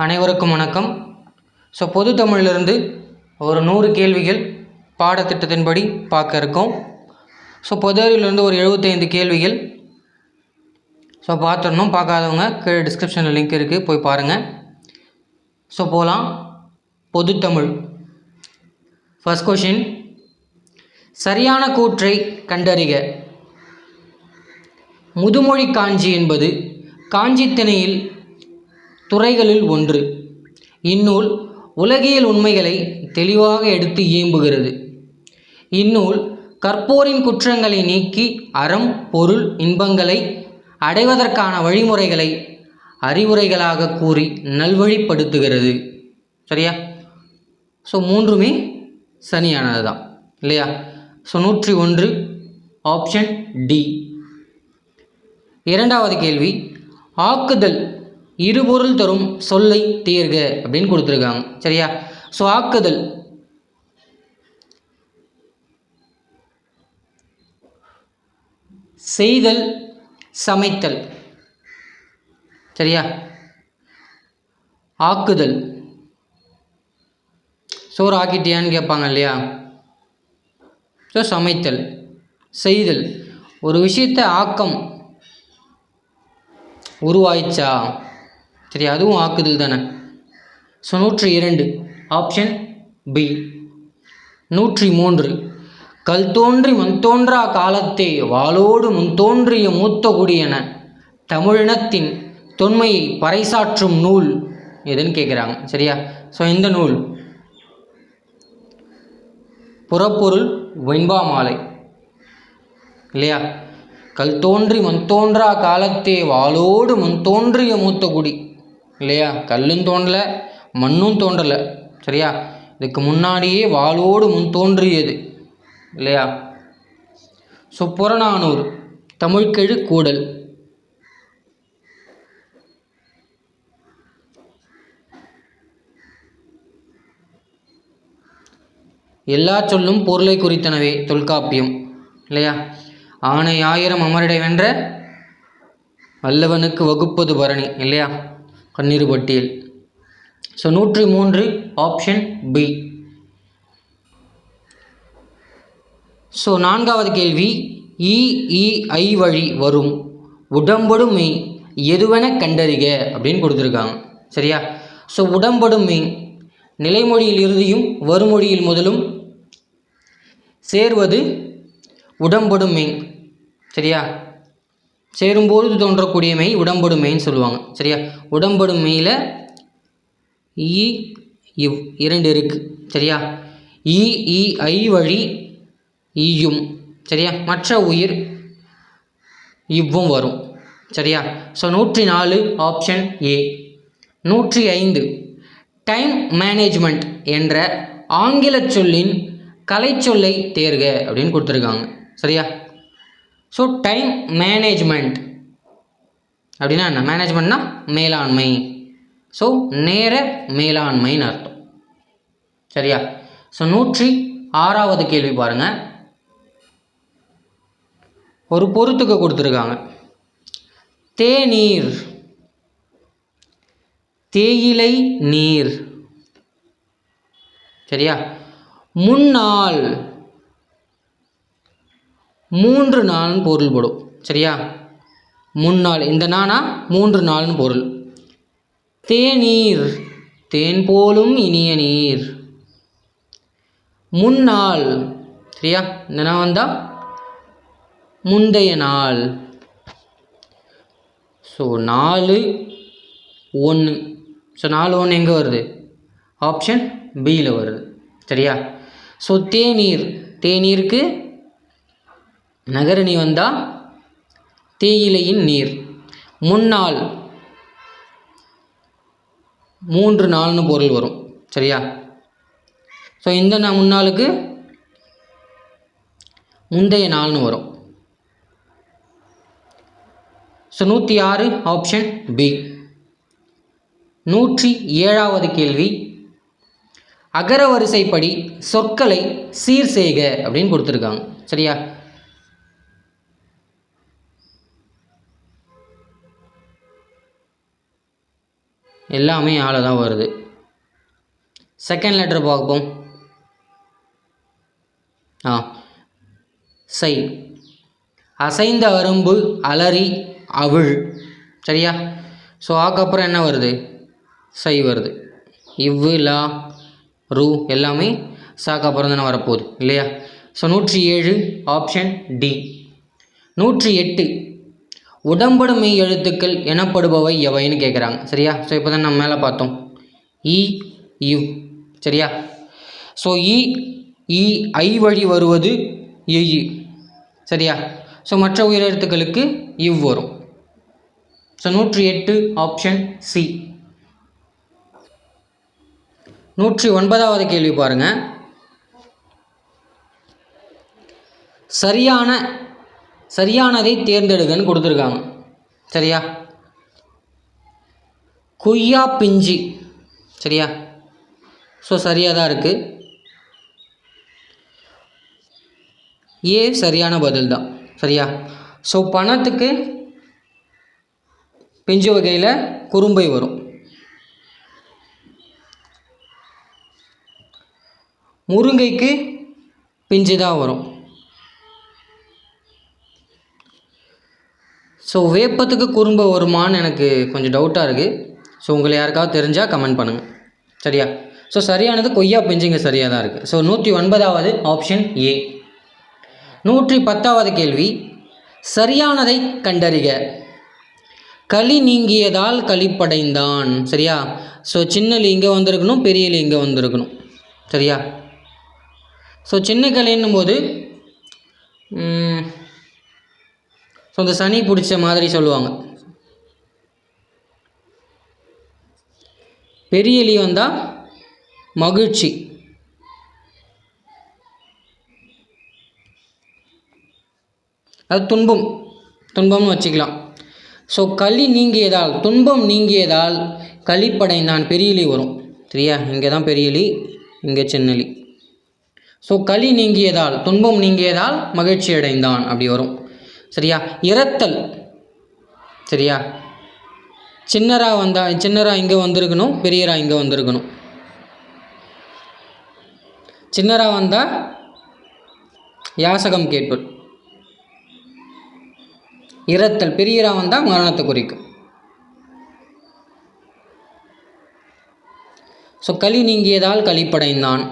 அனைவருக்கும் வணக்கம். பொது தமிழிலிருந்து ஒரு 100 கேள்விகள் பாடத்திட்டத்தின்படி பார்க்க இருக்கோம். பொது அறிவிலிருந்து ஒரு 75 கேள்விகள் பார்த்துடணும். பார்க்காதவங்க கீழே டிஸ்கிரிப்ஷனில் லிங்க் இருக்குது, போய் பாருங்கள். போகலாம். பொது தமிழ் ஃபர்ஸ்ட் கொஷின், சரியான கூற்றை கண்டறிக. முதுமொழி காஞ்சி என்பது காஞ்சி திணையில் துறைகளில் ஒன்று. இந்நூல் உலகியல் உண்மைகளை தெளிவாக எடுத்து இயம்புகிறது. இந்நூல் கற்போரின் குற்றங்களை நீக்கி அறம் பொருள் இன்பங்களை அடைவதற்கான வழிமுறைகளை அறிவுரைகளாக கூறி நல்வழிப்படுத்துகிறது. சரியா? மூன்றுமே சரியானது தான் இல்லையா? 101 ஆப்ஷன் டி. இரண்டாவது கேள்வி, ஆக்குதல் இருபொருள் தரும் சொல்லை தேர்க அப்படின்னு கொடுத்துருக்காங்க. சரியா? ஆக்குதல் செய்தல் சமைத்தல். சரியா? ஆக்குதல் சோறு ஆக்கிட்டியான்னு கேட்பாங்க இல்லையா? சமைத்தல். செய்தல் ஒரு விஷயத்தை ஆக்கம் உருவாயிச்சா, சரி, அதுவும் ஆக்குதல் தானே. 102 ஆப்ஷன் பி. 103 கல் தோன்றி மண் தோன்றா காலத்தே வாளோடு முன் தோன்றிய மூத்த குடியென தமிழினத்தின் தொன்மையை பறைசாற்றும் நூல் எதுன்னு கேட்குறாங்க. சரியா? இந்த நூல் புறப்பொருள் வெண்பா மாலை இல்லையா? கல் தோன்றி மண் தோன்றா காலத்தே வாளோடு முன் தோன்றிய மூத்த குடி இல்லையா? கல்லும் தோன்றலை மண்ணும் தோன்றலை. சரியா? இதுக்கு முன்னாடியே வாளோடு முன் தோன்றியது இல்லையா? புறநானூறு தமிழ்கெழு கூடல். எல்லா சொல்லும் பொருளை குறித்தனவே தொல்காப்பியம் இல்லையா? ஆணை 1000 அமரிடை வென்ற வல்லவனுக்கு வகுப்பது பரணி இல்லையா? கண்ணீர் பட்டியல். 103 ஆப்ஷன் பி. நான்காவது கேள்வி, ஐ வழி வரும் உடம்படும் மெய் எதுவென கண்டறிக அப்படின்னு கொடுத்துருக்காங்க. சரியா? உடம்படும் மெய் நிலைமொழியில் இறுதியும் வருமொழியில் முதலும் சேர்வது உடம்படும் மெய். சரியா? சேரும்போது தோன்றக்கூடிய மெய் உடம்படும் மெய்ன்னு சொல்லுவாங்க. சரியா? உடம்படும் மெய்யில் இவ் 2 இருக்குது. சரியா? ஐ வழி ஈயும். சரியா? மற்ற உயிர் இவ்வும் வரும். சரியா? 104 ஆப்ஷன் ஏ. 105 டைம் மேனேஜ்மெண்ட் என்ற ஆங்கில சொல்லின் கலை சொல்லை தேர்க அப்படின்னு கொடுத்துருக்காங்க. சரியா? டைம் மேனேஜ்மெண்ட் அப்படின்னா என்ன? மேனேஜ்மெண்ட்னா மேலாண்மை. நேர மேலாண்மைன்னு அர்த்தம். சரியா? 106வது கேள்வி பாருங்க. ஒரு பொருத்துக்கு கொடுத்துருக்காங்க. தேநீர் தேயிலை நீர். சரியா? முன்னாள் 3 நாள்னு பொருள்படும். சரியா? முன்னாள் இந்த நானா 3 நாள்னு பொருள். தேநீர் தேன் போலும் இனிய நீர். முன்னாள். சரியா? இந்த நான் வந்தால் முந்தைய நாள். 4 1. 4 1 எங்கே வருது? ஆப்ஷன் பியில் வருது. சரியா? தேநீர் தேநீருக்கு நகரணி வந்தால் தேயிலையின் நீர். முன்னாள் 3 நாள்னு பொருள் வரும். சரியா? இந்த முன்னாளுக்கு முந்தைய நாள்னு வரும். 106 ஆப்ஷன் பி. 107வது கேள்வி, அகர வரிசைப்படி சொற்களை சீர் செய்க அப்படின்னு கொடுத்துருக்காங்க. சரியா? எல்லாமே ஆள தான் வருது. செகண்ட் லெட்டர் பார்ப்போம். சை. அசைந்த அரும்பு, அலறி, அவிழ். சரியா? ஸோ அதுக்கப்புறம் என்ன வருது? சை வருது. இவ்வு, லா, ரு எல்லாமே சாக்கு அப்புறம் தானே வரப்போகுது இல்லையா? So 107 option D. 108 உடம்படு மெய் எழுத்துக்கள் எனப்படுபவை எவைன்னு கேட்குறாங்க. சரியா? ஸோ இப்போ தான் நம்ம மேலே பார்த்தோம் இ, இவ். சரியா? ஸோ இ ஐ வழி வருவது இ. சரியா? ஸோ மற்ற உயிரெழுத்துக்களுக்கு இவ் வரும். So 108 option C. 109வது கேள்வி பாருங்கள். சரியானதை தேர்ந்தெடுங்கன்னு கொடுத்துருக்காங்க. சரியா? கொய்யா பிஞ்சு. சரியா? ஸோ சரியாக தான் இருக்குது. ஏ சரியான பதில் தான். சரியா? ஸோ பணத்துக்கு பிஞ்சு வகையில் குறும்பை வரும். முருங்கைக்கு பிஞ்சு தான் வரும். ஸோ வேப்பத்துக்கு குறும்பை வருமானு எனக்கு கொஞ்சம் டவுட்டாக இருக்குது. ஸோ உங்களை யாருக்காவது தெரிஞ்சால் கமெண்ட் பண்ணுங்கள். சரியா? ஸோ சரியானது கொய்யா பிஞ்சுங்க சரியாக தான் இருக்குது. So 109வது option A. 110வது கேள்வி. சரியானதை கண்டறிக. களி நீங்கியதால் களிப்படைந்தான். சரியா? ஸோ சின்னலி இங்கே வந்திருக்கணும், பெரியலி இங்கே வந்திருக்கணும். சரியா? ஸோ சின்ன களின்னும் போது ஸோ இந்த சனி பிடிச்ச மாதிரி சொல்லுவாங்க. பெரியலி வந்தால் மகிழ்ச்சி. அது துன்பம்னு வச்சுக்கலாம். ஸோ களி நீங்கியதால், துன்பம் நீங்கியதால் களிப்படைந்தான், பெரியலி வரும். சரியா? இங்கே தான் பெரியலி, இங்கே சின்னலி. ஸோ களி நீங்கியதால், துன்பம் நீங்கியதால் மகிழ்ச்சி அடைந்தான் அப்படி வரும். சரியா? இரத்தல். சரியா? சின்னரா வந்தால் சின்னரா இங்கே வந்திருக்கணும், பெரியரா இங்கே வந்திருக்கணும். சின்னரா வந்தால் யாசகம் கேட்பது. இரத்தல் பெரியரா வந்தால் மரணத்தை குறிக்கும். ஸோ களி நீங்கியதால் களிப்படைந்தான்.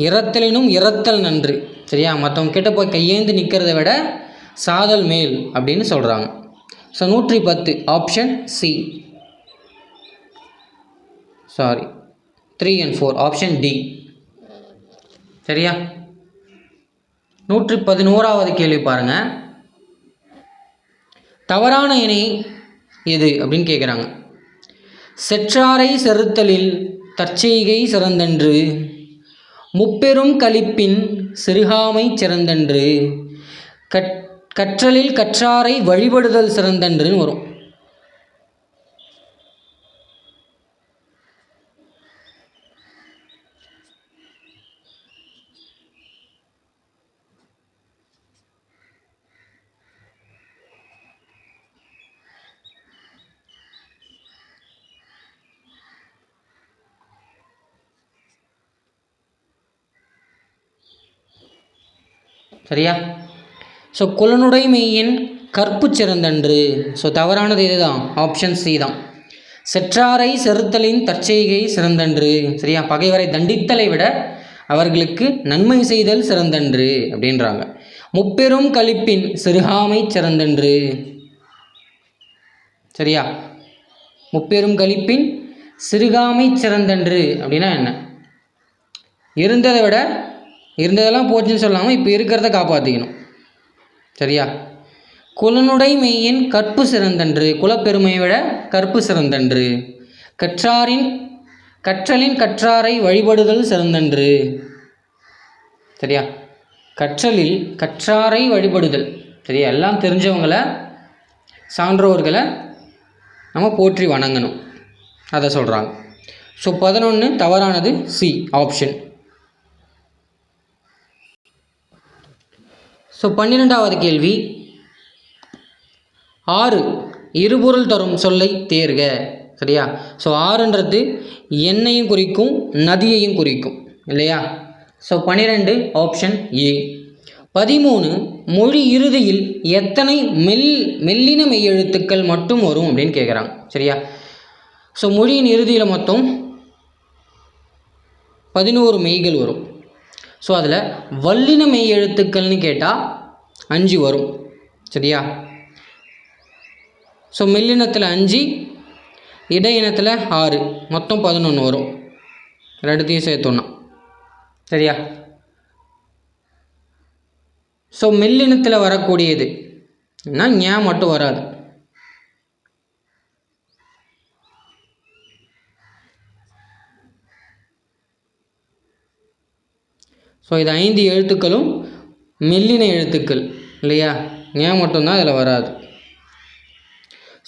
இரத்தலினும் இரத்தல் நன்று. சரியா? மற்றவங்க கிட்ட போய் கையேந்து நிற்கிறத விட சாதல் மேல் அப்படின்னு சொல்கிறாங்க. So 110 option C. 3 and 4 option D. சரியா? 111வது கேள்வி பாருங்கள். தவறான இணை எது அப்படின்னு கேட்குறாங்க. செற்றாரை செறுத்தலில் தற்செய்கை சிறந்தன்று, முப்பெரும் களிப்பின் சிறுகாமை சிறந்தன்று, கற்றலில் கற்றாரை வழிபடுதல் சிறந்தன்றுன்னு வரும். சரியா? ஸோ குலனுடை மெய்யின் கற்பு சிறந்தன்று. ஸோ தவறானது இதுதான், ஆப்ஷன் சி தான். செற்றாரை செறுத்தலின் தற்செய்கை சிறந்தன்று. சரியா? பகைவரை தண்டித்தலை விட அவர்களுக்கு நன்மை செய்தல் சிறந்தன்று அப்படின்றாங்க. முப்பெரும் களிப்பின் சிறுகாமை சிறந்தன்று. சரியா? முப்பெரும் களிப்பின் சிறுகாமை சிறந்தன்று அப்படின்னா என்ன? இருந்ததை விட, இருந்ததெல்லாம் போச்சுன்னு சொல்லாமல் இப்போ இருக்கிறத காப்பாற்றிக்கணும். சரியா? குலனுடை மெய்யின் கற்பு சிறந்தன்று. குலப்பெருமையை விட கற்பு சிறந்தன்று. கற்றலின் கற்றாரை வழிபடுதல் சிறந்தன்று. சரியா? கற்றலில் கற்றாரை வழிபடுதல். சரியா? எல்லாம் தெரிஞ்சவங்களை, சான்றோர்களை நம்ம போற்றி வணங்கணும், அதை சொல்கிறாங்க. ஸோ 11 தவறானது சி ஆப்ஷன். ஸோ 12வது கேள்வி. 6 இருபொருள் தரும் சொல்லை தேர்க. சரியா? ஸோ ஆறுன்றது எண்ணையும் குறிக்கும் நதியையும் குறிக்கும் இல்லையா? So 12 option A. 13 மொழி இறுதியில் எத்தனை மெல்லின மெய்யெழுத்துக்கள் மட்டும் வரும் அப்படின்னு கேட்குறாங்க. சரியா? ஸோ மொழியின் இறுதியில் மொத்தம் 11 மெய்கள் வரும். ஸோ அதில் வல்லின மெய் எழுத்துக்கள்னு கேட்டால் 5 வரும். சரியா? ஸோ மெல்லினத்தில் 5, இடையினத்தில் 6, மொத்தம் 11 வரும். ரெண்டுத்தையும் சேர்த்தோன்னா. சரியா? ஸோ மெல்லினத்தில் வரக்கூடியது ஞா மட்டும் வராது. ஸோ இது 5 எழுத்துக்களும் மெல்லின எழுத்துக்கள் இல்லையா? ஞா மட்டும்தான் இதில் வராது.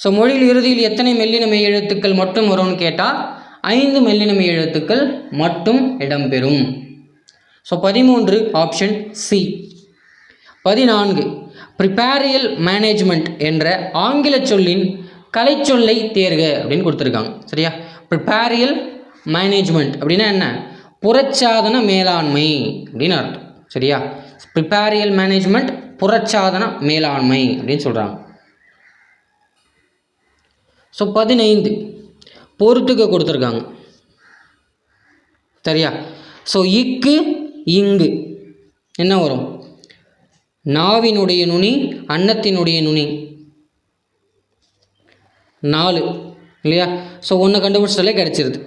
ஸோ மொழியில் இறுதியில் எத்தனை மெல்லின மெய் எழுத்துக்கள் மட்டும் வரும்னு கேட்டால் 5 மெல்லின மெய் எழுத்துக்கள் மட்டும் இடம்பெறும். So 13 option C. 14 ப்ரிப்பேரியல் மேனேஜ்மெண்ட் என்ற ஆங்கில சொல்லின் கலைச்சொல்லை தேர்க அப்படின்னு கொடுத்துருக்காங்க. சரியா? ப்ரிப்பேரியல் மேனேஜ்மெண்ட் அப்படின்னா என்ன? புறச்சாதன மேலாண்மை அப்படின்னு அர்த்தம். சரியா? ப்ரிப்பேரியல் மேனேஜ்மெண்ட் புறச்சாதன மேலாண்மை அப்படின்னு சொல்கிறாங்க. ஸோ 15 பொறுத்துக்க கொடுத்துருக்காங்க. சரியா? ஸோ இக்கு இங்கு என்ன வரும்? நாவினுடைய நுனி, அன்னத்தினுடைய நுனி 4 இல்லையா? ஸோ ஒன்று கண்டுபிடிச்சாலே கிடச்சிருது.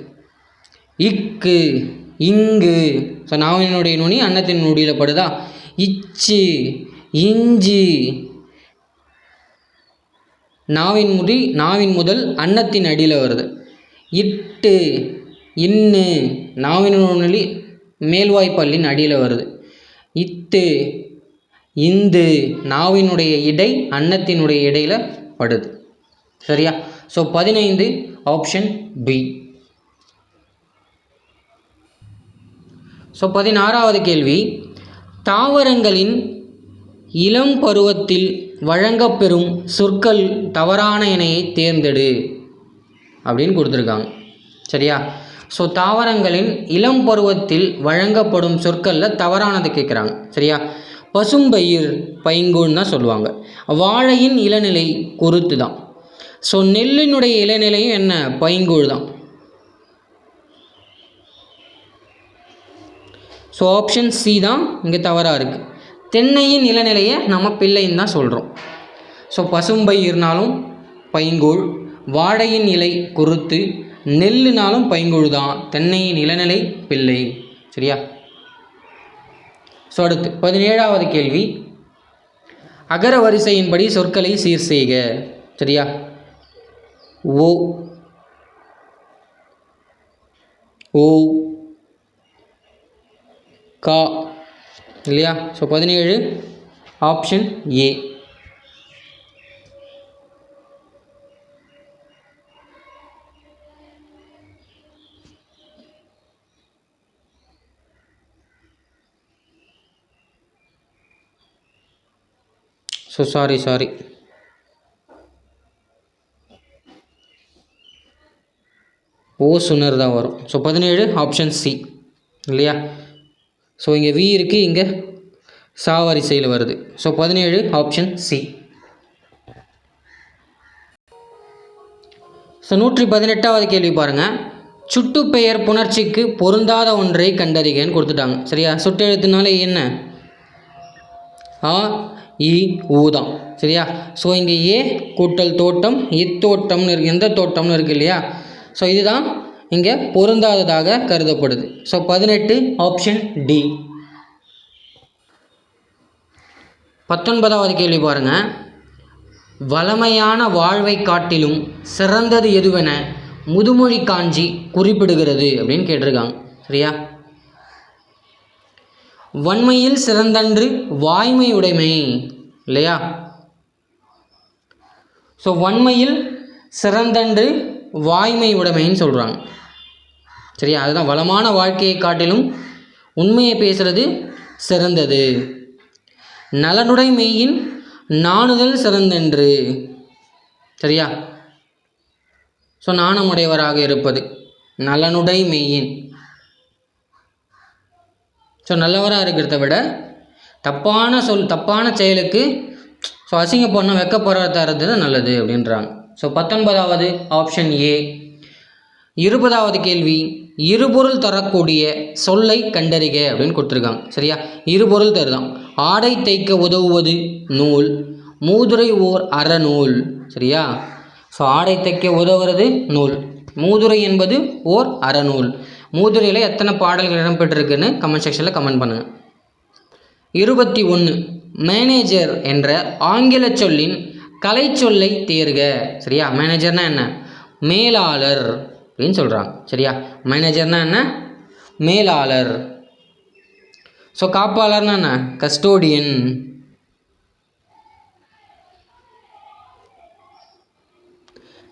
இக்கு இங்கு. ஸோ நாவினுடைய நுனி அன்னத்தின் நுடியில் படுதா? இச்சு இஞ்சி. நாவின் முதல் அன்னத்தின் அடியில் வருது. இட்டு இன்னு நாவினுடைய மேல்வாய்ப்பல்லின் அடியில் வருது. இத்து இந்து நாவினுடைய இடை அன்னத்தினுடைய இடையில் படுது. சரியா? So 15 option B. ஸோ 16வது கேள்வி, தாவரங்களின் இளம் பருவத்தில் வழங்கப்பெறும் சொற்கள் தவறான இணையை தேர்ந்தெடு அப்படின்னு கொடுத்துருக்காங்க. சரியா? ஸோ தாவரங்களின் இளம் பருவத்தில் வழங்கப்படும் சொற்களில் தவறானது கேட்குறாங்க. சரியா? பசும்பயிர் பைங்கூழ்னு தான் சொல்லுவாங்க. வாழையின் இளநிலை குருத்து தான். ஸோ நெல்லினுடைய இளநிலையும் என்ன? பைங்கூழ் தான். ஸோ ஆப்ஷன் சி தான் இங்கே தவறாக இருக்குது. தென்னையின் இளநிலையை நம்ம பிள்ளைன்னு தான் சொல்கிறோம். ஸோ பசும்பயிர்னாலும் பைங்கூழ், வாழையின் இலை குருத்து, நெல்லுனாலும் பைங்கூழ் தான். தென்னையின் இளநிலை பிள்ளை. சரியா? ஸோ அடுத்து 17வது கேள்வி, அகர வரிசையின்படி சொற்களை சீர் செய்க. சரியா? ஓ ஓ கா இல்லையா? So 17 option A. So sorry ஓ சுனர் தான் வரும். ஸோ 17 ஆப்ஷன் சி இல்லையா? ஸோ இங்கே வி இருக்குது, இங்கே சா வரிசையில் வருது. So 17 option C. ஸோ 118வது கேள்வி பாருங்கள். சுட்டுப்பெயர் புணர்ச்சிக்கு பொருந்தாத ஒன்றை கண்டறிகன்னு கொடுத்துட்டாங்க. சரியா? சுட்டெழுத்துனாலே என்ன? ஆ இ ஊ தான். சரியா? ஸோ இங்கே ஏ கூட்டல் தோட்டம், இத்தோட்டம்னு இருக்குது, எந்த தோட்டம்னு இருக்குது இல்லையா? ஸோ இதுதான் இங்கே பொருந்தாததாக கருதப்படுது. So 18 option D. 19வது கேள்வி பாருங்கள். வளமையான வாழ்வை காட்டிலும் சிறந்தது எதுவென முதுமொழி காஞ்சி குறிப்பிடுகிறது அப்படின்னு கேட்டிருக்காங்க. சரியா? வன்மையில் சிறந்தன்று வாய்மையுடைமை இல்லையா? ஸோ வன்மையில் சிறந்தன்று வாய்மை உடைமைன்னு சொல்கிறாங்க. சரியா? அதுதான் வளமான வாழ்க்கையை காட்டிலும் உண்மையை பேசுகிறது சிறந்தது. நலனுடைமையின் நாணுதல் சிறந்தன்று. சரியா? ஸோ நாணமுடையவராக இருப்பது, நலனுடை மெய்யின். ஸோ நல்லவராக இருக்கிறத விட தப்பான செயலுக்கு ஸோ அசிங்கப்படணும் வெக்கப்படுறதா இருந்தது நல்லது அப்படின்றாங்க. So 19வது option A. 20வது கேள்வி, இருபொருள் தரக்கூடிய சொல்லை கண்டறிக அப்படின்னு கொடுத்துருக்காங்க. சரியா, இருபொருள் தருதான். ஆடை தைக்க உதவுவது நூல், மூதுரை ஓர் அறநூல். சரியா, ஸோ ஆடை தைக்க உதவுறது நூல், மூதுரை என்பது ஓர் அறநூல். மூதுரையில் எத்தனை பாடல்கள் இடம்பெற்றிருக்குன்னு கமெண்ட் செக்ஷனில் கமெண்ட் பண்ணுங்கள். 21, மேனேஜர் என்ற ஆங்கில சொல்லின் கலை சொல்லை தேர்க. சரியா, மேனேஜர்னா என்ன? மேலாளர் அப்படின்னு சொல்கிறாங்க. சரியா, மேனேஜர்னா என்ன? மேலாளர். ஸோ காப்பாளர்னா என்ன? கஸ்டோடியன்.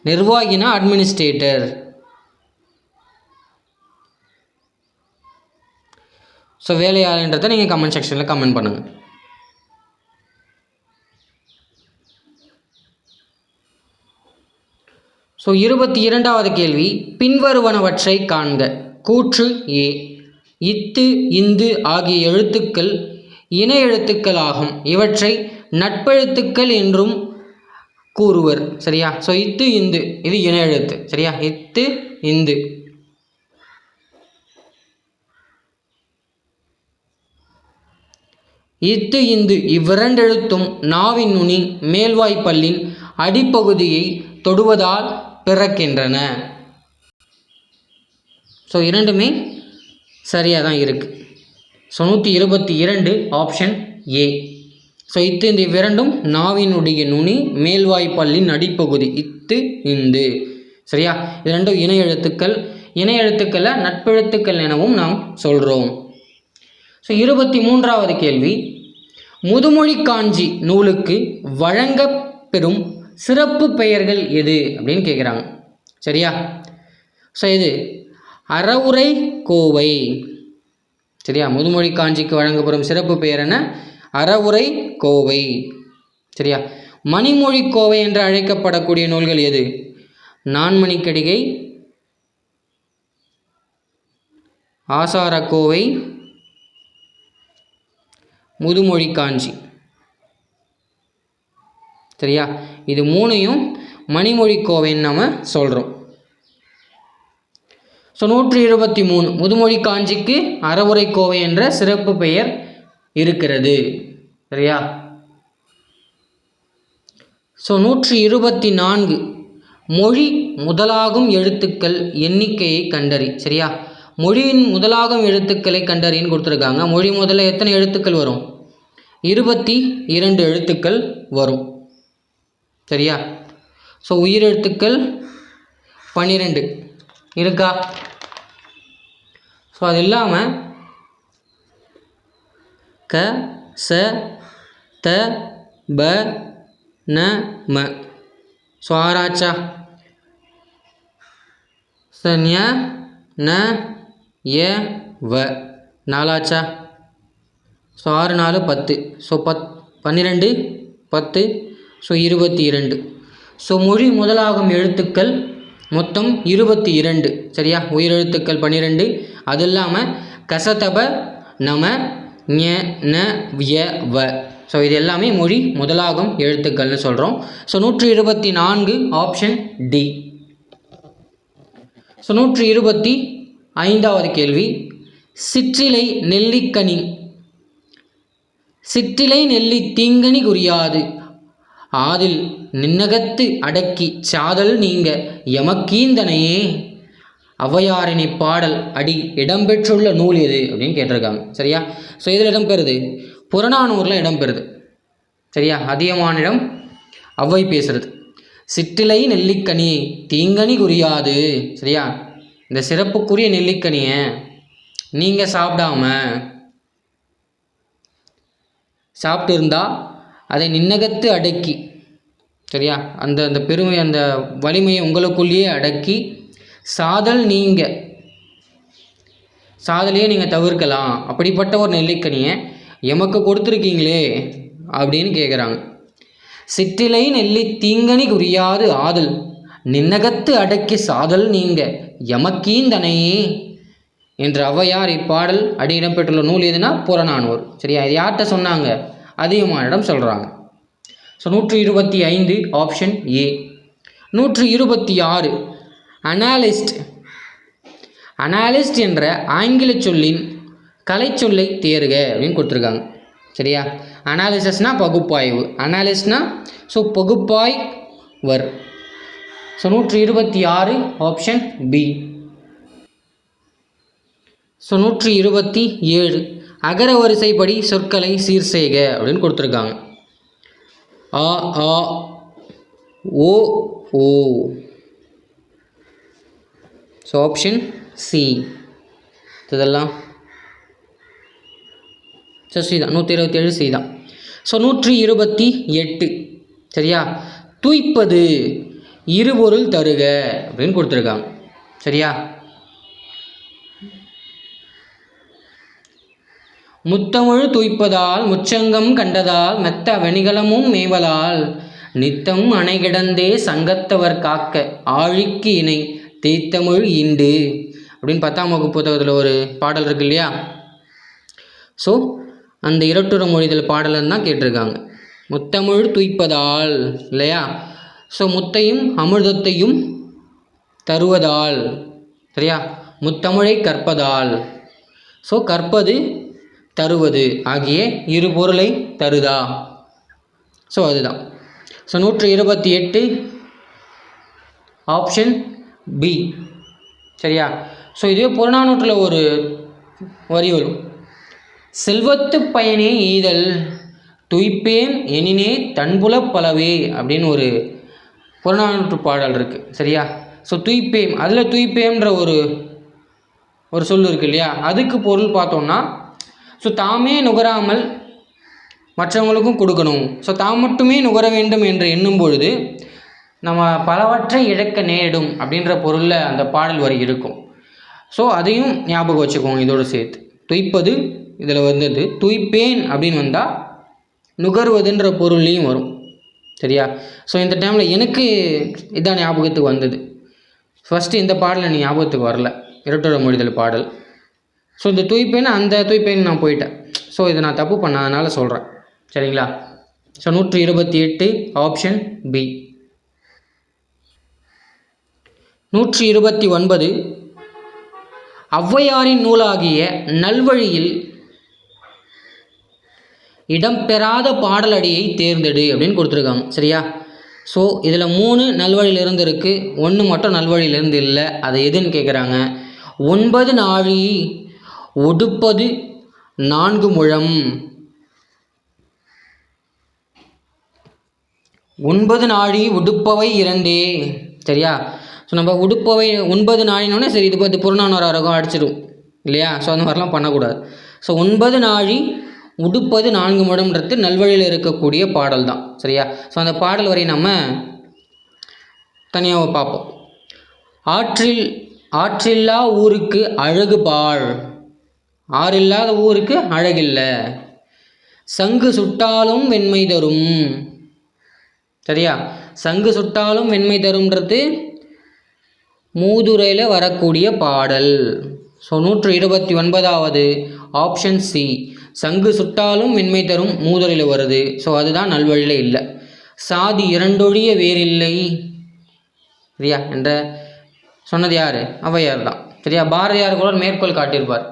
நிர்வாகினா அட்மினிஸ்ட்ரேட்டர். ஸோ வேலையாளன்றதை நீங்கள் கமெண்ட் செக்ஷனில் கமெண்ட் பண்ணுங்கள். ஸோ 22வது கேள்வி, பின்வருவனவற்றை காண்க. கூற்று ஏ. இத்து இந்து ஆகிய எழுத்துக்கள் இணை எழுத்துக்கள் ஆகும். இவற்றை நட்பெழுத்துக்கள் என்றும் கூறுவர். சரியா, ஸோ இத்து இந்து இது இணை எழுத்து. சரியா, இத்து இந்து. இத்து இந்து இவ்விரண்டெழுத்தும் நாவின் நுனி மேல்வாய்ப்பல்லின் அடிப்பகுதியை தொடுவதால் பிறக்கின்றன. ஸோ இரண்டுமே சரியாக தான் இருக்குது. So 122 option A. ஸோ இத்து இந்த இவ்விரண்டும் நாவினுடைய நுனி மேல்வாய்ப்பல்லின் அடிப்பகுதி, இத்து இந்து. சரியா, இது ரெண்டும் இணை எழுத்துக்கள். இணை எழுத்துக்களை நட்பெழுத்துக்கள் எனவும் நாம் சொல்கிறோம். ஸோ 23வது கேள்வி, முதுமொழி காஞ்சி நூலுக்கு வழங்கப்பெறும் சிறப்பு பெயர்கள் எது அப்படின்னு கேட்குறாங்க. சரியா, ஸோ இது அறவுரை கோவை. சரியா, முதுமொழி காஞ்சிக்கு வழங்கப்பெறும் சிறப்பு பெயர் என்ன? அறவுரை கோவை. சரியா, மணிமொழி கோவை என்று அழைக்கப்படக்கூடிய நூல்கள் எது? நான்மணிக்கடிகை, ஆசாரக்கோவை, முதுமொழி காஞ்சி. சரியா, இது மூணையும் மணிமொழி கோவைன்னு நம்ம சொல்கிறோம். ஸோ 123 முதுமொழி காஞ்சிக்கு அறவுரை கோவை என்ற சிறப்பு பெயர் இருக்கிறது. சரியா, ஸோ 124 மொழி முதலாகும் எழுத்துக்கள் எண்ணிக்கையை கண்டறி. சரியா, மொழியின் முதலாகும் எழுத்துக்களை கண்டறின்னு கொடுத்துருக்காங்க. மொழி முதல்ல எத்தனை எழுத்துக்கள் வரும்? 22 எழுத்துக்கள் வரும். சரியா, ஸோ உயிரெழுத்துக்கள் 12 இருக்கா? ஸோ அது இல்லாமல் க ச த ப ந ம. ஸோ ஆறாச்சா? ச ஞ ந ய வ நாலாச்சா? ஸோ 6 4 10. ஸோ 12 10. ஸோ 22. ஸோ மொழி முதலாகும் எழுத்துக்கள் மொத்தம் 22. சரியா, உயிரெழுத்துக்கள் 12. அது இல்லாமல் கசதப நம ஞ ந ய வ. ஸோ இது எல்லாமே மொழி முதலாகும் எழுத்துக்கள்னு சொல்கிறோம். So 124 option D. ஸோ 125வது கேள்வி, சிற்றிலை நெல்லிக்கனி. சிற்றிலை நெல்லி தீங்கனி குறியாது ஆதில் நின்னகத்து அடக்கி சாதல் நீங்க எமக்கீந்தனையே ஔவையாரினை பாடல் அடி இடம்பெற்றுள்ள நூல் எது அப்படின்னு கேட்டிருக்காங்க. சரியா, ஸோ இதில் இடம்பெறுது புறநானூரில் இடம்பெறுது. சரியா, அதிகமான இடம் ஔவை பேசுறது. சிற்றிலை நெல்லிக்கனி தீங்கனி குறியாது. சரியா, இந்த சிறப்புக்குரிய நெல்லிக்கனியை நீங்கள் சாப்பிட்டு இருந்தால் அதை நின்னகத்து அடக்கி, சரியா, அந்த பெருமை அந்த வலிமையை உங்களுக்குள்ளேயே அடக்கி சாதலையே நீங்கள் தவிர்க்கலாம். அப்படிப்பட்ட ஒரு நெல்லிக்கனியை எமக்கு கொடுத்துருக்கீங்களே அப்படின்னு கேட்குறாங்க. சிற்றிலை நெல்லி தீங்கனி குறியாது ஆதல் நின்னகத்து அடக்கி சாதல் நீங்க எமக்கீந்தனையே என்று ஔவையார் இப்பாடல் அடி இடம்பெற்றுள்ள நூல் எதுனா புறநானூறு. சரியா, இது யார்கிட்ட சொன்னாங்க? அதியமானிடம் சொல்கிறாங்க. So 125 option A. 126 analyst. Analyst என்ற ஆங்கில சொல்லின் கலை சொல்லை தேர்க அப்படின்னு கொடுத்துருக்காங்க. சரியா, அனாலிசிஸ்னா பகுப்பாய்வு, அனாலிஸ்ட்னா ஸோ பகுப்பாய்வர். So 126 option B. ஸோ 127 அகர வரிசைப்படி சொற்களை சீர் செய்க அப்படின்னு கொடுத்துருக்காங்க. ஆ ஆ ஓ ஓ. So option C. இதெல்லாம் ஸோ சி தான். 127 சி தான். ஸோ 128 சரியா, துய்ப்பது இருபொருள் தருக அப்படின்னு கொடுத்துருக்காங்க. சரியா, முத்தமிழ் துய்ப்பதால் முச்சங்கம் கண்டதால் மெத்த வெணிகலமும் மேவலால் நித்தம் அணை கிடந்தே சங்கத்தவர் காக்க ஆழிக்கு இணை தேய்த்தமிழ் ஈண்டு அப்படின்னு 10ஆம் வகுப்பு புத்தகத்தில் ஒரு பாடல் இருக்கு இல்லையா? ஸோ அந்த இரட்டுற மொழிதல் பாடலன்னு தான் கேட்டிருக்காங்க. முத்தமிழ் துய்ப்பதால் இல்லையா? ஸோ முத்தையும் அமிர்தத்தையும் தருவதால். சரியா, முத்தமிழை கற்பதால். ஸோ கற்பது தருவது ஆகிய இரு பொருளை தருதா. ஸோ அதுதான். So 128 option B. சரியா, ஸோ இதுவே புறநானூற்றில் ஒரு வரி வரும். செல்வத்து பயனே ஈதல் துய்ப்பேம் எனினே தன்புல பலவே அப்படின்னு ஒரு புறநானூற்று பாடல் இருக்குது. சரியா, ஸோ துய்ப்பேம், அதில் துய்ப்பேம்ன்ற ஒரு சொல் இருக்குது இல்லையா? அதுக்கு பொருள் பார்த்தோம்னா ஸோ தாமே நுகராமல் மற்றவங்களுக்கும் கொடுக்கணும். ஸோ தாம் மட்டுமே நுகர வேண்டும் என்று எண்ணும் பொழுது நம்ம பலவற்றை இழக்க நேரிடும் அப்படின்ற பொருளில் அந்த பாடல் வரி இருக்கும். ஸோ அதையும் ஞாபகம் வச்சுக்கோங்க இதோடு சேர்த்து. துய்ப்பது இதில் வந்தது, துய்ப்பேன் அப்படின்னு வந்தால் நுகர்வதுன்ற பொருள்லையும் வரும். சரியா, ஸோ இந்த டைமில் எனக்கு இதான் ஞாபகத்துக்கு வந்தது. ஃபஸ்ட்டு இந்த பாடல் எனக்கு ஞாபகத்துக்கு வரல, இரட்டொரு மொழிதல் பாடல். ஸோ இந்த துய்ப்பேன் அந்த துய்ப்பேன் நான் போயிட்டேன். ஸோ இதை நான் தப்பு பண்ணாதனால சொல்கிறேன். சரிங்களா? So 128 option B. 129 ஔவையாரின் நூலாகிய நல்வழியில் இடம்பெறாத பாடலடியை தேர்ந்தெடு அப்படின்னு கொடுத்துருக்காங்க. சரியா, ஸோ இதில் 3 நல்வழியிலிருந்து இருக்குது, 1 மட்டும் நல்வழியிலிருந்து இல்லை. அது எதுன்னு கேட்குறாங்க. 9 நாழி ஒடுப்பது 4 முழம். 9 நாழி உடுப்பவை 2. சரியா, ஸோ நம்ம உடுப்பவை 9 நாழினோடனே சரி இது பார்த்து புறநானூறு அரகம் அடிச்சிடும் இல்லையா? ஸோ அந்த மாதிரிலாம் பண்ணக்கூடாது. ஸோ 9 நாழி உடுப்பது 4 முழம்ன்றது நல்வழியில் இருக்கக்கூடிய பாடல் தான். சரியா, ஸோ அந்த பாடல் வரை நம்ம தனியாக பார்ப்போம். ஆற்றில்லா ஊருக்கு அழகு பாழ். ஆறில்லாத ஊருக்கு அழகில்லை. சங்கு சுட்டாலும் வெண்மை தரும். சரியா, சங்கு சுட்டாலும் வெண்மை தரும்ன்றது மூதுரையில் வரக்கூடிய பாடல். ஸோ 129வது ஆப்ஷன் சி. சங்கு சுட்டாலும் வெண்மை தரும் மூதுரையில் வருது. ஸோ அதுதான் நல்வழியில் இல்லை. சாதி இரண்டொழிய வேறில்லை. சரியா, என்ற சொன்னது யார்? ஔவையார் தான். சரியா, பாரதியார் கூட மேற்கோள் காட்டியிருப்பார்.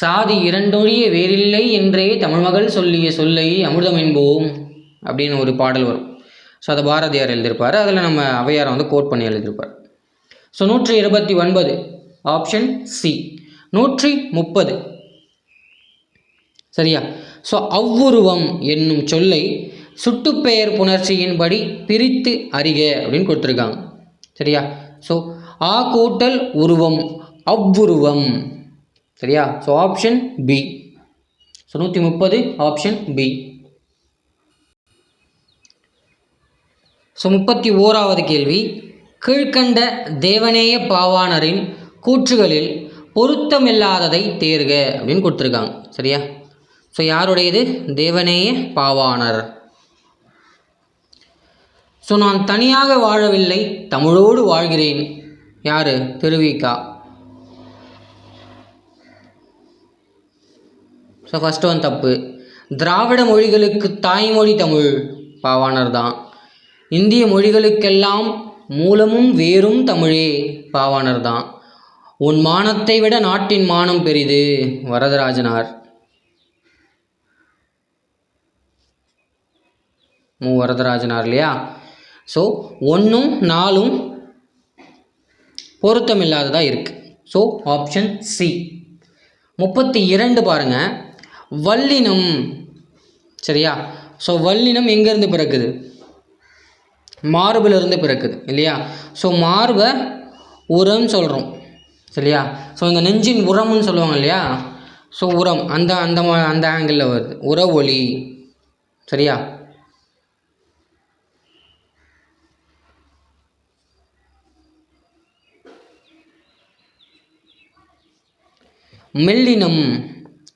சாதி இரண்டொழிய வேறில்லை என்றே தமிழ்மகள் சொல்லிய சொல்லை அமிர்தம் என்போம் அப்படின்னு ஒரு பாடல் வரும். ஸோ அதை பாரதியார் எழுதியிருப்பார். அதில் நம்ம ஔவையாரை வந்து கோட் பண்ணி எழுதியிருப்பார். So 129 option C. 130 சரியா, ஸோ அவ்வுருவம் என்னும் சொல்லை சுட்டுப்பெயர் புணர்ச்சியின்படி பிரித்து அறிக அப்படின்னு கொடுத்துருக்காங்க. சரியா, ஸோ ஆ கூட்டல் உருவம் அவ்வுருவம். சரியா, so option B. So 130 option B. So 31வது கேள்வி. கீழ்கண்ட தேவநேய பாவாணரின் கூற்றுகளில் பொருத்தமில்லாததை தேர்க அப்படின்னு கொடுத்துருக்காங்க. சரியா, ஸோ யாருடையது? தேவநேய பாவாணர். ஸோ நான் தனியாக வாழவில்லை, தமிழோடு வாழ்கிறேன். யார்? திருவிக்கா. ஸோ ஃபஸ்ட்டு ஒன் தப்பு. திராவிட மொழிகளுக்கு தாய்மொழி தமிழ், பாவாணர் தான். இந்திய மொழிகளுக்கெல்லாம் மூலமும் வேரும் தமிழே, பாவாணர் தான். உன் மானத்தை விட நாட்டின் மானம் பெரிது, வரதராஜனார். வரதராஜனார் இல்லையா? ஸோ 1ம் 4ம் பொருத்தமில்லாததாக இருக்குது. So option C. 32 பாருங்கள், வல்லினம். சரியா? ஸோ வல்லினம் எங்கேருந்து பிறக்குது? மார்பிலிருந்து பிறக்குது இல்லையா? ஸோ மார்பை உரம்னு சொல்கிறோம் சரியா? ஸோ இந்த நெஞ்சின் உரம்னு சொல்லுவாங்க இல்லையா? ஸோ உரம் அந்த அந்த அந்த ஆங்கிளில் வருது, உர ஒலி. சரியா? மெல்லினம்.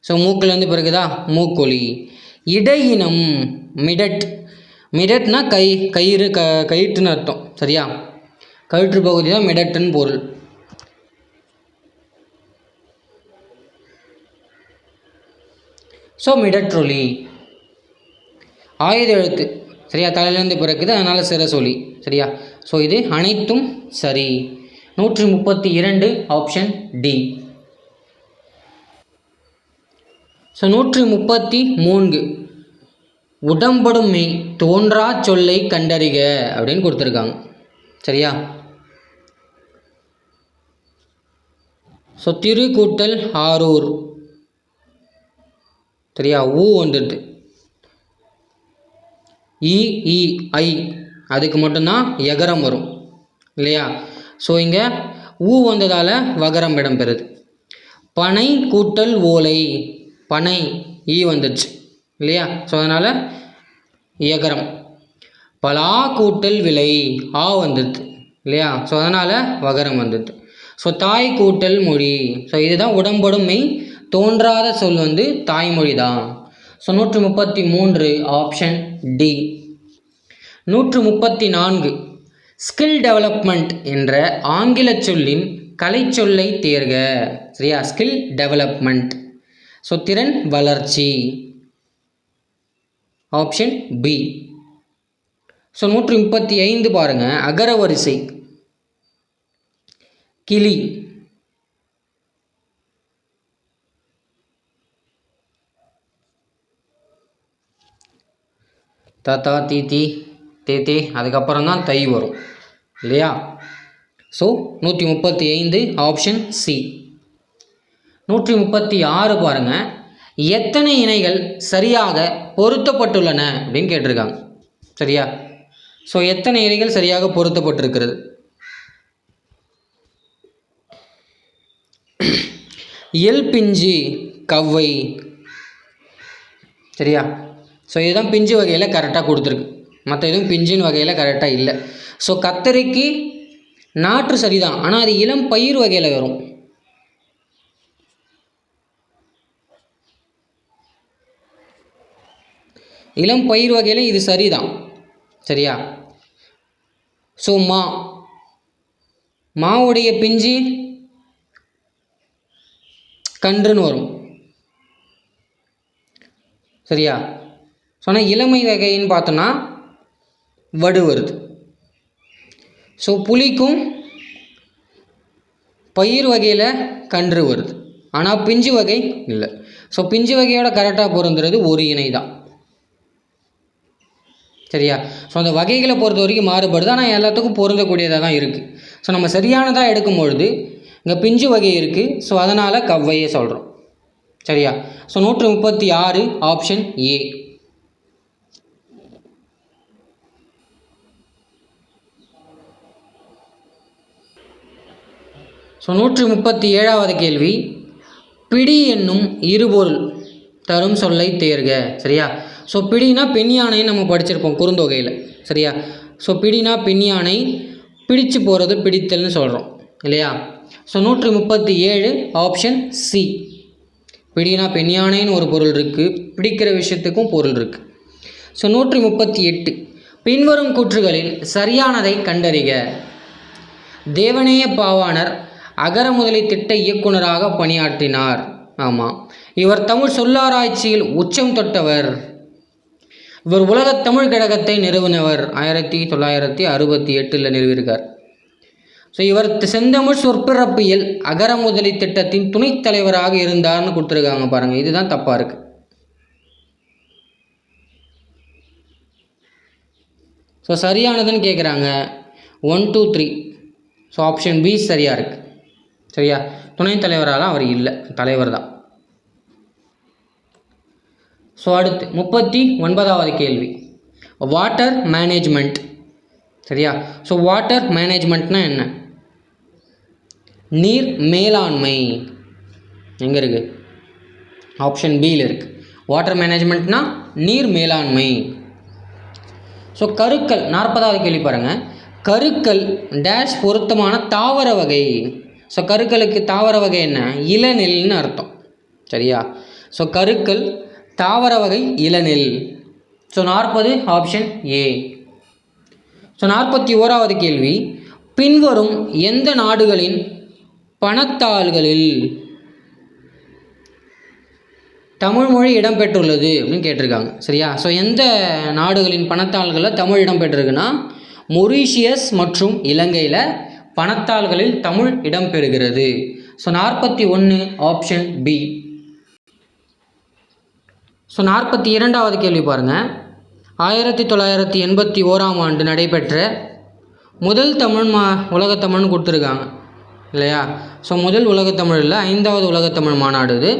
ஸோ மூக்கிலேருந்து பிறகுதா, மூக்கொலி. இடையினம், மிடட். மிடட்னா கயிறு கயிற்றுன்னு அர்த்தம். சரியா? கயிற்று பகுதி தான் மிடட்டுன்னு பொருள். ஸோ மிடற்றொலி. ஆயுத எழுத்து. சரியா? தலையிலேருந்து பிறக்குது, அதனால் சிரசொலி. சரியா? ஸோ இது அனைத்தும் சரி. 132 ஆப்ஷன் டி. ஸோ 133 உடம்படும் மெய் தோன்றா சொல்லை கண்டறிக அப்படின்னு கொடுத்துருக்காங்க. சரியா? ஸோ திரு கூட்டல் ஆரூர். சரியா? ஊ வந்துடுது. இ இ ஐ அதுக்கு மட்டும்தான் எகரம் வரும் இல்லையா? ஸோ இங்கே ஊ வந்ததால் வகரம் இடம்பெறுது. பனை கூட்டல் ஓலை, பனை ஈ வந்துடுச்சு இல்லையா? ஸோ அதனால் எகரம். பலா கூட்டல் விலை, ஆ வந்துடுது இல்லையா? ஸோ அதனால் வகரம் வந்துடுது. ஸோ தாய் கூட்டல் மொழி. ஸோ இதுதான் உடம்படும் மெய் தோன்றாத சொல் வந்து தாய்மொழி தான். So 133 option D. 134 skill development என்ற ஆங்கில சொல்லின் கலை சொல்லை தேர்க. சரியா? Skill development. ஸோ திறன் வளர்ச்சி, ஆப்ஷன் பி. ஸோ 135 பாருங்கள், அகர வரிசை. கிளி, தாத்தா தீத்தி தேத்தே, அதுக்கப்புறம் தான் தை வரும் இல்லையா? So 135 option C. 136 பாருங்கள், எத்தனை இணைகள் சரியாக பொருத்தப்பட்டுள்ளன அப்படின்னு கேட்டிருக்காங்க. சரியா? ஸோ எத்தனை இணைகள் சரியாக பொருத்தப்பட்டிருக்கிறது? எல் பிஞ்சு கவ்வை. சரியா? ஸோ இதுதான் பிஞ்சு வகையில் கரெக்டாக கொடுத்துருக்கு, மற்ற எதுவும் பிஞ்சின் வகையில் கரெக்டாக இல்லை. ஸோ கத்தரிக்கு நாற்று சரிதான், ஆனால் அது இளம் பயிர் வகையில் வரும். இளம் பயிர் வகையில் இது சரிதான். சரியா? ஸோ மாவுடைய பிஞ்சு கன்றுன்னு வரும். சரியா? சொன்னால் இளமை வகைன்னு பார்த்தோன்னா வடு வருது. ஸோ புளிக்கும் பயிர் வகையில் கன்று வருது, ஆனால் பிஞ்சு வகை இல்லை. ஸோ பிஞ்சு வகையோட கரெக்டாக பொருந்துறது ஒரு இணை தான். சரியா? ஸோ அந்த வகைகளை பொறுத்த வரைக்கும் மாறுபடுது, ஆனால் எல்லாத்துக்கும் பொருந்தக்கூடியதாக தான் இருக்குது. ஸோ நம்ம சரியானதாக எடுக்கும் பொழுது இங்கே பிஞ்சு வகை இருக்குது, ஸோ அதனால் கவ்வையே சொல்கிறோம். சரியா? So 136 option A. ஸோ 137வது கேள்வி, பிடி என்னும் இருபொருள் தரும் சொல்லை தேர்க. சரியா? ஸோ பிடினா பெண் யானைன்னு நம்ம படிச்சிருப்போம் குறுந்தொகையில். சரியா? ஸோ பிடினா பெண் யானை, பிடிச்சு போகிறது பிடித்தல்னு சொல்கிறோம் இல்லையா? So 137 option C. பிடினா பெண் யானைன்னு ஒரு பொருள் இருக்குது, பிடிக்கிற விஷயத்துக்கும் பொருள் இருக்குது. ஸோ 138 பின்வரும் கூற்றுகளில் சரியானதை கண்டறிக. தேவநேய பாவாணர் அகர முதலி திட்ட இயக்குனராக பணியாற்றினார். ஆமாம். இவர் தமிழ் சொல்லாராய்ச்சியில் உச்சம் தொட்டவர். இவர் உலகத் தமிழ் கழகத்தை நிறுவனவர். 1968 நிறுவியிருக்கார். ஸோ இவர் செந்தமிழ் சொற்பிறப்பியல் அகர முதலி திட்டத்தின் துணைத் தலைவராக இருந்தார்னு கொடுத்துருக்காங்க பாருங்கள். இதுதான் தப்பாக இருக்குது. ஸோ சரியானதுன்னு கேட்குறாங்க. 1 2 3. ஸோ ஆப்ஷன் பி சரியாக இருக்குது. சரியா? துணைத் தலைவராலாம் அவர் இல்லை, தலைவர் தான். ஸோ அடுத்து 39வது கேள்வி, வாட்டர் மேனேஜ்மெண்ட். சரியா? ஸோ வாட்டர் மேனேஜ்மெண்ட்னா என்ன? நீர் மேலாண்மை. எங்கே இருக்குது? ஆப்ஷன் பியில் இருக்குது. வாட்டர் மேனேஜ்மெண்ட்னா நீர் மேலாண்மை. ஸோ கருக்கள் 40வது கேள்வி பாருங்கள். கருக்கள் டேஷ் பொருத்தமான தாவர வகை. ஸோ கருக்களுக்கு தாவர வகை என்ன? இளநெல்னு அர்த்தம். சரியா? ஸோ கருக்கள் தாவர வகை இளநெல். So 40 option A. ஸோ 41வது கேள்வி, பின்வரும் எந்த நாடுகளின் பணத்தாள்களில் தமிழ்மொழி இடம்பெற்றுள்ளது அப்படின்னு கேட்டிருக்காங்க. சரியா? ஸோ எந்த நாடுகளின் பணத்தாள்களில் தமிழ் இடம்பெற்றிருக்குன்னா மொரீஷியஸ் மற்றும் இலங்கையில் பணத்தாள்களில் தமிழ் இடம்பெறுகிறது. So 41 option B. ஸோ 42வது கேள்வி பாருங்கள். 1981ஆம் ஆண்டு நடைபெற்ற முதல் தமிழ் உலகத்தமிழ்னு கொடுத்துருக்காங்க இல்லையா? ஸோ முதல் உலகத்தமிழில் 5வது உலகத்தமிழ் மாநாடு இது.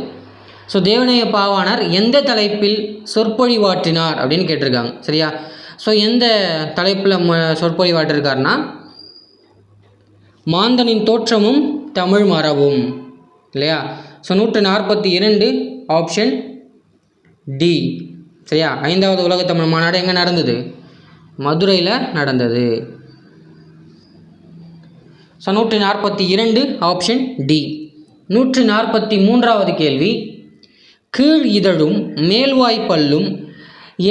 ஸோ தேவநேய பாவாணர் எந்த தலைப்பில் சொற்பொழிவாற்றினார் அப்படின்னு கேட்டிருக்காங்க. சரியா? ஸோ எந்த தலைப்பில் சொற்பொழிவாற்றிருக்காருன்னா மாந்தனின் தோற்றமும் தமிழ் மரபும் இல்லையா? So 142 option D. சரியா? 5வது உலகத்தமிழ் மாநாடு எங்கே நடந்தது? மதுரையில் நடந்தது. So 142 option D. 143வது கேள்வி, கீழ் இதழும் மேல்வாய் பல்லும்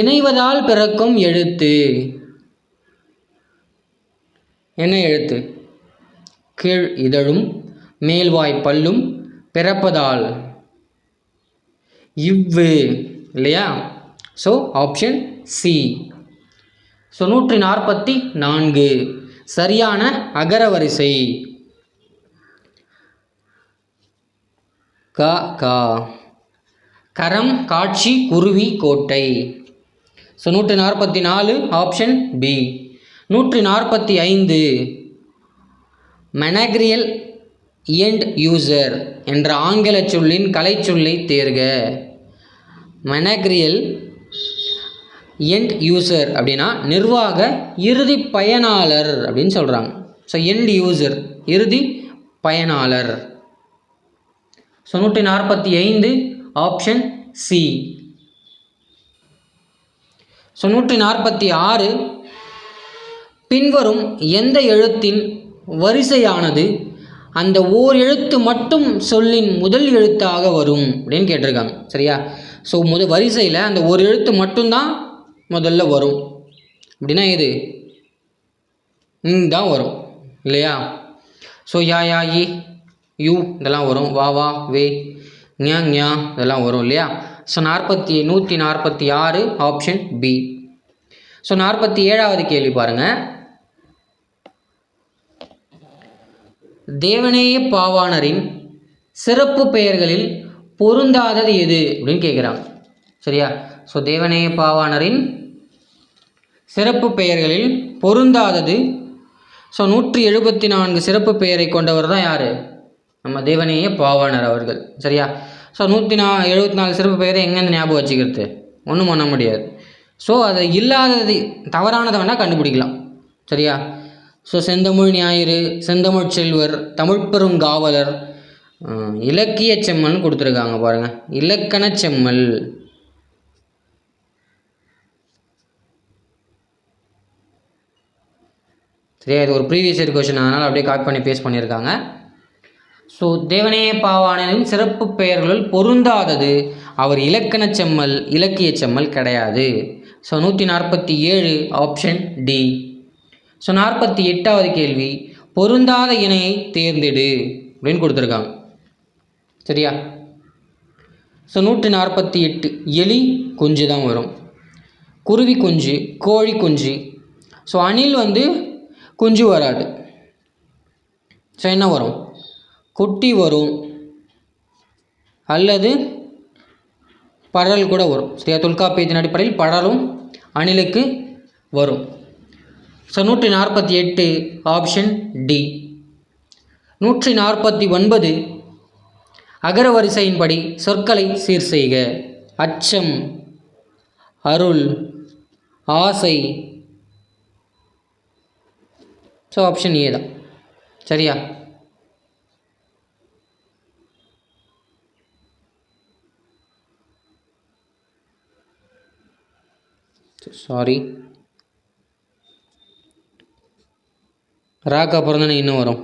இணைவதால் பிறக்கும் எழுத்து. என்ன எழுத்து? கீழ் இதழும் மேல்வாய் பல்லும் பிறப்பதால் இவ்வு இல்லையா? So option C. ஸோ 144 சரியான அகரவரிசை. க கா கரம் காட்சி குருவி கோட்டை. So 144 option B. 145 managerial end user என்ற ஆங்கில சொல்லின் கலைச்சொல்லை தேர்க. மெனக்ரியல் எண்ட் யூசர் அப்படின்னா நிர்வாக இறுதி பயனாளர் அப்படின்னு சொல்கிறாங்க. ஸோ எண்ட் யூசர் இறுதி பயனாளர். So 145 option C. ஸோ 146 பின்வரும் எந்த எழுத்தின் வரிசையானது அந்த ஓர் எழுத்து மட்டும் சொல்லின் முதல் எழுத்தாக வரும் அப்படின்னு கேட்டிருக்காங்க. சரியா? ஸோ வரிசையில் அந்த ஒரு எழுத்து மட்டும்தான் முதல்ல வரும் அப்படின்னா இது தான் வரும் இல்லையா? So yeah yeah E you இதெல்லாம் வரும். வா வா வே ஞா ஞா இதெல்லாம் வரும் இல்லையா? So 146 option B. ஸோ 47வது கேள்வி பாருங்கள். தேவநேய பாவாணரின் சிறப்பு பெயர்களில் பொருந்தாதது எது அப்படின்னு கேட்குறாங்க. சரியா? ஸோ தேவநேய பாவாணரின் சிறப்பு பெயர்களில் பொருந்தாதது. ஸோ 174 சிறப்பு பெயரை கொண்டவர் தான் யார்? நம்ம தேவநேய பாவாணர் அவர்கள். சரியா? ஸோ 174 சிறப்பு பெயரை எங்கேருந்து ஞாபகம் வச்சுக்கிறது? ஒன்றும் பண்ண முடியாது. ஸோ அது இல்லாதது தவறானதை வேணால் கண்டுபிடிக்கலாம். சரியா? ஸோ செந்தமிழ் ஞாயிறு, செந்தமிழ் செல்வர், தமிழ் பெருங்காவலர், இலக்கிய செம்மல்னு கொடுத்துருக்காங்க பாருங்கள். இலக்கண செம்மல். சரியா? இது ஒரு ப்ரீவியஸ் இயர் கொஷின், அதனால் அப்படியே காப்பி பண்ணி பேஸ்ட் பண்ணியிருக்காங்க. ஸோ தேவநேய பாவாணரின் சிறப்பு பெயர்களுள் பொருந்தாதது அவர் இலக்கண செம்மல், இலக்கிய செம்மல் கிடையாது. So 147 option D. ஸோ 48வது கேள்வி, பொருந்தாத இணையை தேர்ந்தெடு அப்படின்னு கொடுத்துருக்காங்க. சரியா? ஸோ 148 எலி குஞ்சு தான் வரும், குருவி குஞ்சு, கோழி குஞ்சு. ஸோ அணில் வந்து குஞ்சு வராது. ஸோ என்ன வரும்? குட்டி வரும் அல்லது படல் கூட வரும். சரியா? தொல்காப்பியத்தின் அடிப்படையில் படலும் அணிலுக்கு வரும். So 148 option D. 149 அகர வரிசையின்படி சொற்களை சீர் செய்க. அச்சம், அருள், ஆசை. ஸோ ஆப்ஷன் ஏ தான். சரியா? சாரி, ராக்கு அப்புறம் தானே இன்னும் வரும்.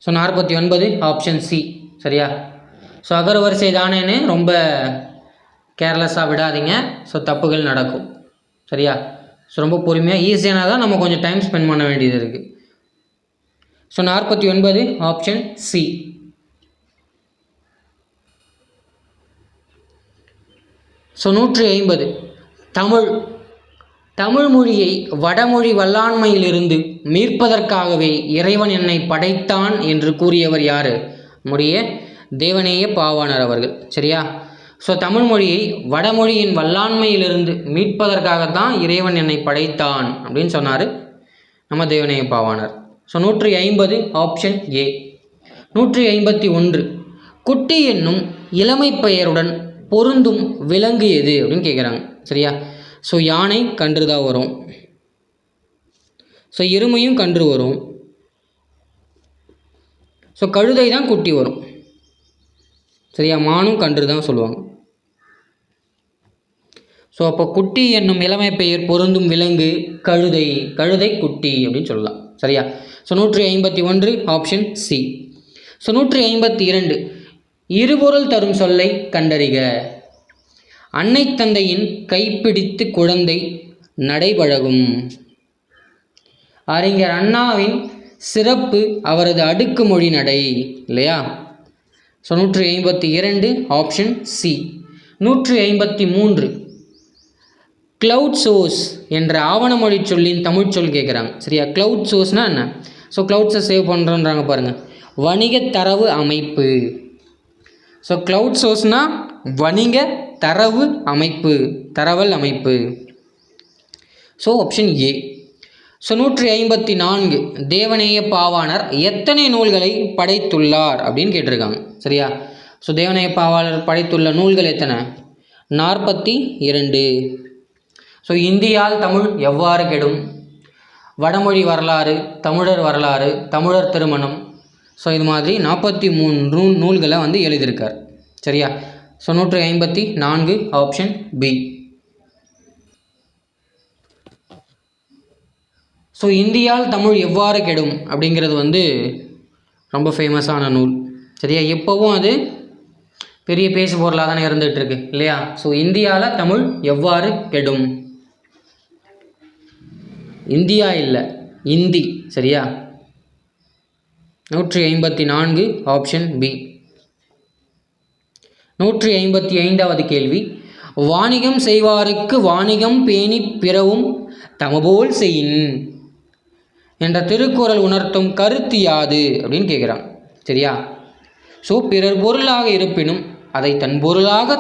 So 49 option C. சரியா? ஸோ அகர வரிசை தானேன்னு ரொம்ப கேர்லெஸ்ஸாக விடாதீங்க. ஸோ தப்புகள் நடக்கும். சரியா? ஸோ ரொம்ப பொறுமையாக ஈஸியானால் தான் நம்ம கொஞ்சம் டைம் ஸ்பெண்ட் பண்ண வேண்டியது இருக்குது. So 49 option C. So 150 Tamil. Tamil மொழியை வடமொழி வல்லாண்மையிலிருந்து மீட்பதற்காகவே இறைவன் என்னை படைத்தான் என்று கூறியவர் யார்? நம்முடைய தேவநேய பாவாணர் அவர்கள். சரியா? ஸோ தமிழ் மொழியை வடமொழியின் வல்லாண்மையிலிருந்து மீட்பதற்காகத்தான் இறைவன் என்னை படைத்தான் அப்படின்னு சொன்னார் நம்ம Devaneya Pavanar. So 150 option A. 151 குட்டி என்னும் இளமை பெயருடன் பொருந்தும் விலங்கு எது அப்படின்னு கேட்குறாங்க. சரியா? ஸோ யானை கன்று தான் வரும். ஸோ எருமையும் கன்று வரும். ஸோ கழுதை தான் குட்டி வரும். சரியா? மானும் கன்று தான் சொல்லுவாங்க. ஸோ அப்போ குட்டி என்னும் இளமை பெயர் பொருந்தும் விலங்கு கழுதை. கழுதை குட்டி அப்படின்னு சொல்லலாம். சரியா? So 151 option C. ஸோ 152 இருபொருள் தரும் சொல்லை கண்டறிக. அன்னை தந்தையின் கைப்பிடித்து குழந்தை நடைபழகும். அறிஞர் அண்ணாவின் சிறப்பு அவரது அடுக்குமொழி நடை. இல்லையா? So 152 option C. 153 cloud source என்ற ஆவணமொழி சொல்லின் தமிழ் சொல் கேட்குறாங்க. சரியா? கிளவுட் சோர்ஸ்னால் என்ன? ஸோ கிளவுட்ஸை சேவ் பண்ணுறோன்றாங்க பாருங்கள். வணிக தரவு அமைப்பு. ஸோ கிளவுட் சோர்ஸ்னால் வணிக தரவு அமைப்பு, தரவல் அமைப்பு. So option A. So 154 Devaneya Pavanar எத்தனை நூல்களை படைத்துள்ளார் அப்படின்னு கேட்டிருக்காங்க. சரியா? ஸோ தேவநேய பாவாணர் படைத்துள்ள நூல்கள் எத்தனை? 42. ஸோ இந்தியால் தமிழ் எவ்வாறு கெடும், வடமொழி வரலாறு, தமிழர் வரலாறு, தமிழர் திருமணம். ஸோ இது மாதிரி 43 நூல்களை வந்து எழுதியிருக்கார். சரியா? So 154 option B. ஸோ இந்தியால் தமிழ் எவ்வாறு கெடும் அப்படிங்கிறது வந்து ரொம்ப ஃபேமஸான நூல். சரியா? எப்போவும் அது பெரிய பேசு பொருளாக தானே இருந்துகிட்ருக்கு இல்லையா? ஸோ இந்தியாவில் தமிழ் எவ்வாறு கெடும். இந்தியா இல்லை, இந்தி. சரியா? 154 ஆப்ஷன் பி. 155வது கேள்வி, வாணிகம் செய்வாருக்கு வாணிகம் பேணி பிறவும் தமபோல் செய்யின் என்ற திருக்குறள் உணர்த்தும் கருத்து யாது அப்படின்னு கேட்குறாங்க. சரியா? ஸோ பிறர் பொருளாக இருப்பினும் அதை தன் பொருளாக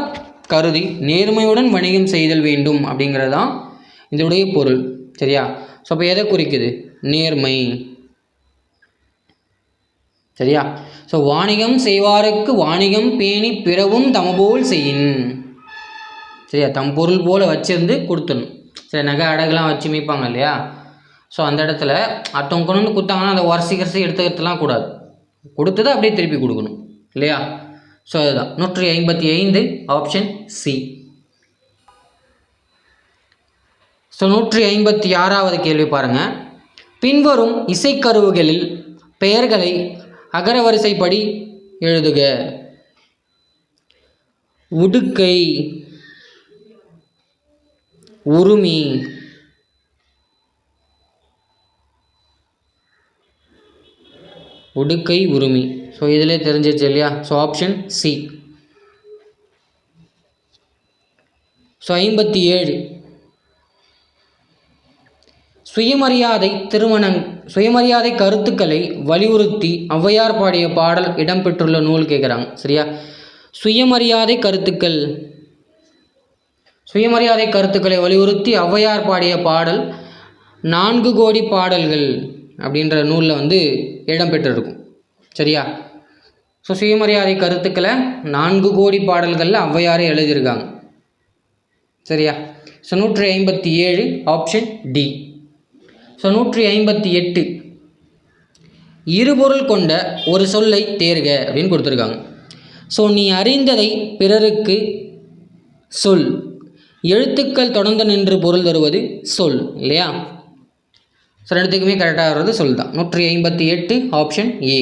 கருதி நேர்மையுடன் வணிகம் செய்தல் வேண்டும் அப்படிங்கிறது தான் இதனுடைய பொருள். சரியா? ஸோ அப்போ எதை குறிக்குது? நேர்மை. சரியா? ஸோ வாணிகம் செய்வாருக்கு வாணிகம் பேணி பிறவும் தமபோல் செய்யின். சரியா? தம் பொருள் போல் வச்சிருந்து கொடுத்துடணும். சரி, நகை அடகுலாம் வச்சு மீட்பாங்க இல்லையா? ஸோ அந்த இடத்துல அடுத்தவங்க கொண்டு வந்து கொடுத்தாங்கன்னா அந்த வரிசை எடுத்துக்கிறதுலாம் கூடாது. கொடுத்ததை அப்படியே திருப்பி கொடுக்கணும் இல்லையா? ஸோ அதுதான் 155 ஆப்ஷன் சி. ஸோ 156வது கேள்வி பாருங்கள். பின்வரும் இசைக்கருவிகளில் பெயர்களை அகரவரிசைப்படி எழுதுக. உடுக்கை, உருமி, உடுக்கை, உருமி. ஸோ இதிலே தெரிஞ்சிருச்சு இல்லையா? So option C. ஸோ 57 சுயமரியாதை கருத்துக்களை வலியுறுத்தி ஔவையார் பாடிய பாடல் இடம்பெற்றுள்ள நூல் கேட்குறாங்க. சரியா? சுயமரியாதை கருத்துக்களை வலியுறுத்தி ஔவையார் பாடிய பாடல் 4 கோடி பாடல்கள் அப்படின்ற நூலில் வந்து இடம்பெற்றிருக்கும். சரியா? ஸோ சுயமரியாதை கருத்துக்களை 4 கோடி பாடல்களில் ஔவையாரே எழுதியிருக்காங்க. சரியா? So 157 option D. ஸோ 158 இருபொருள் கொண்ட ஒரு சொல்லை தேர்க அப்படின்னு கொடுத்துருக்காங்க. ஸோ நீ அறிந்ததை பிறருக்கு சொல், எழுத்துக்கள் தொடர்ந்து நின்று பொருள் தருவது சொல் இல்லையா? ஸோ ரெண்டுத்துக்குமே கரெக்டாக வர்றது சொல் தான். 158 ஆப்ஷன் ஏ.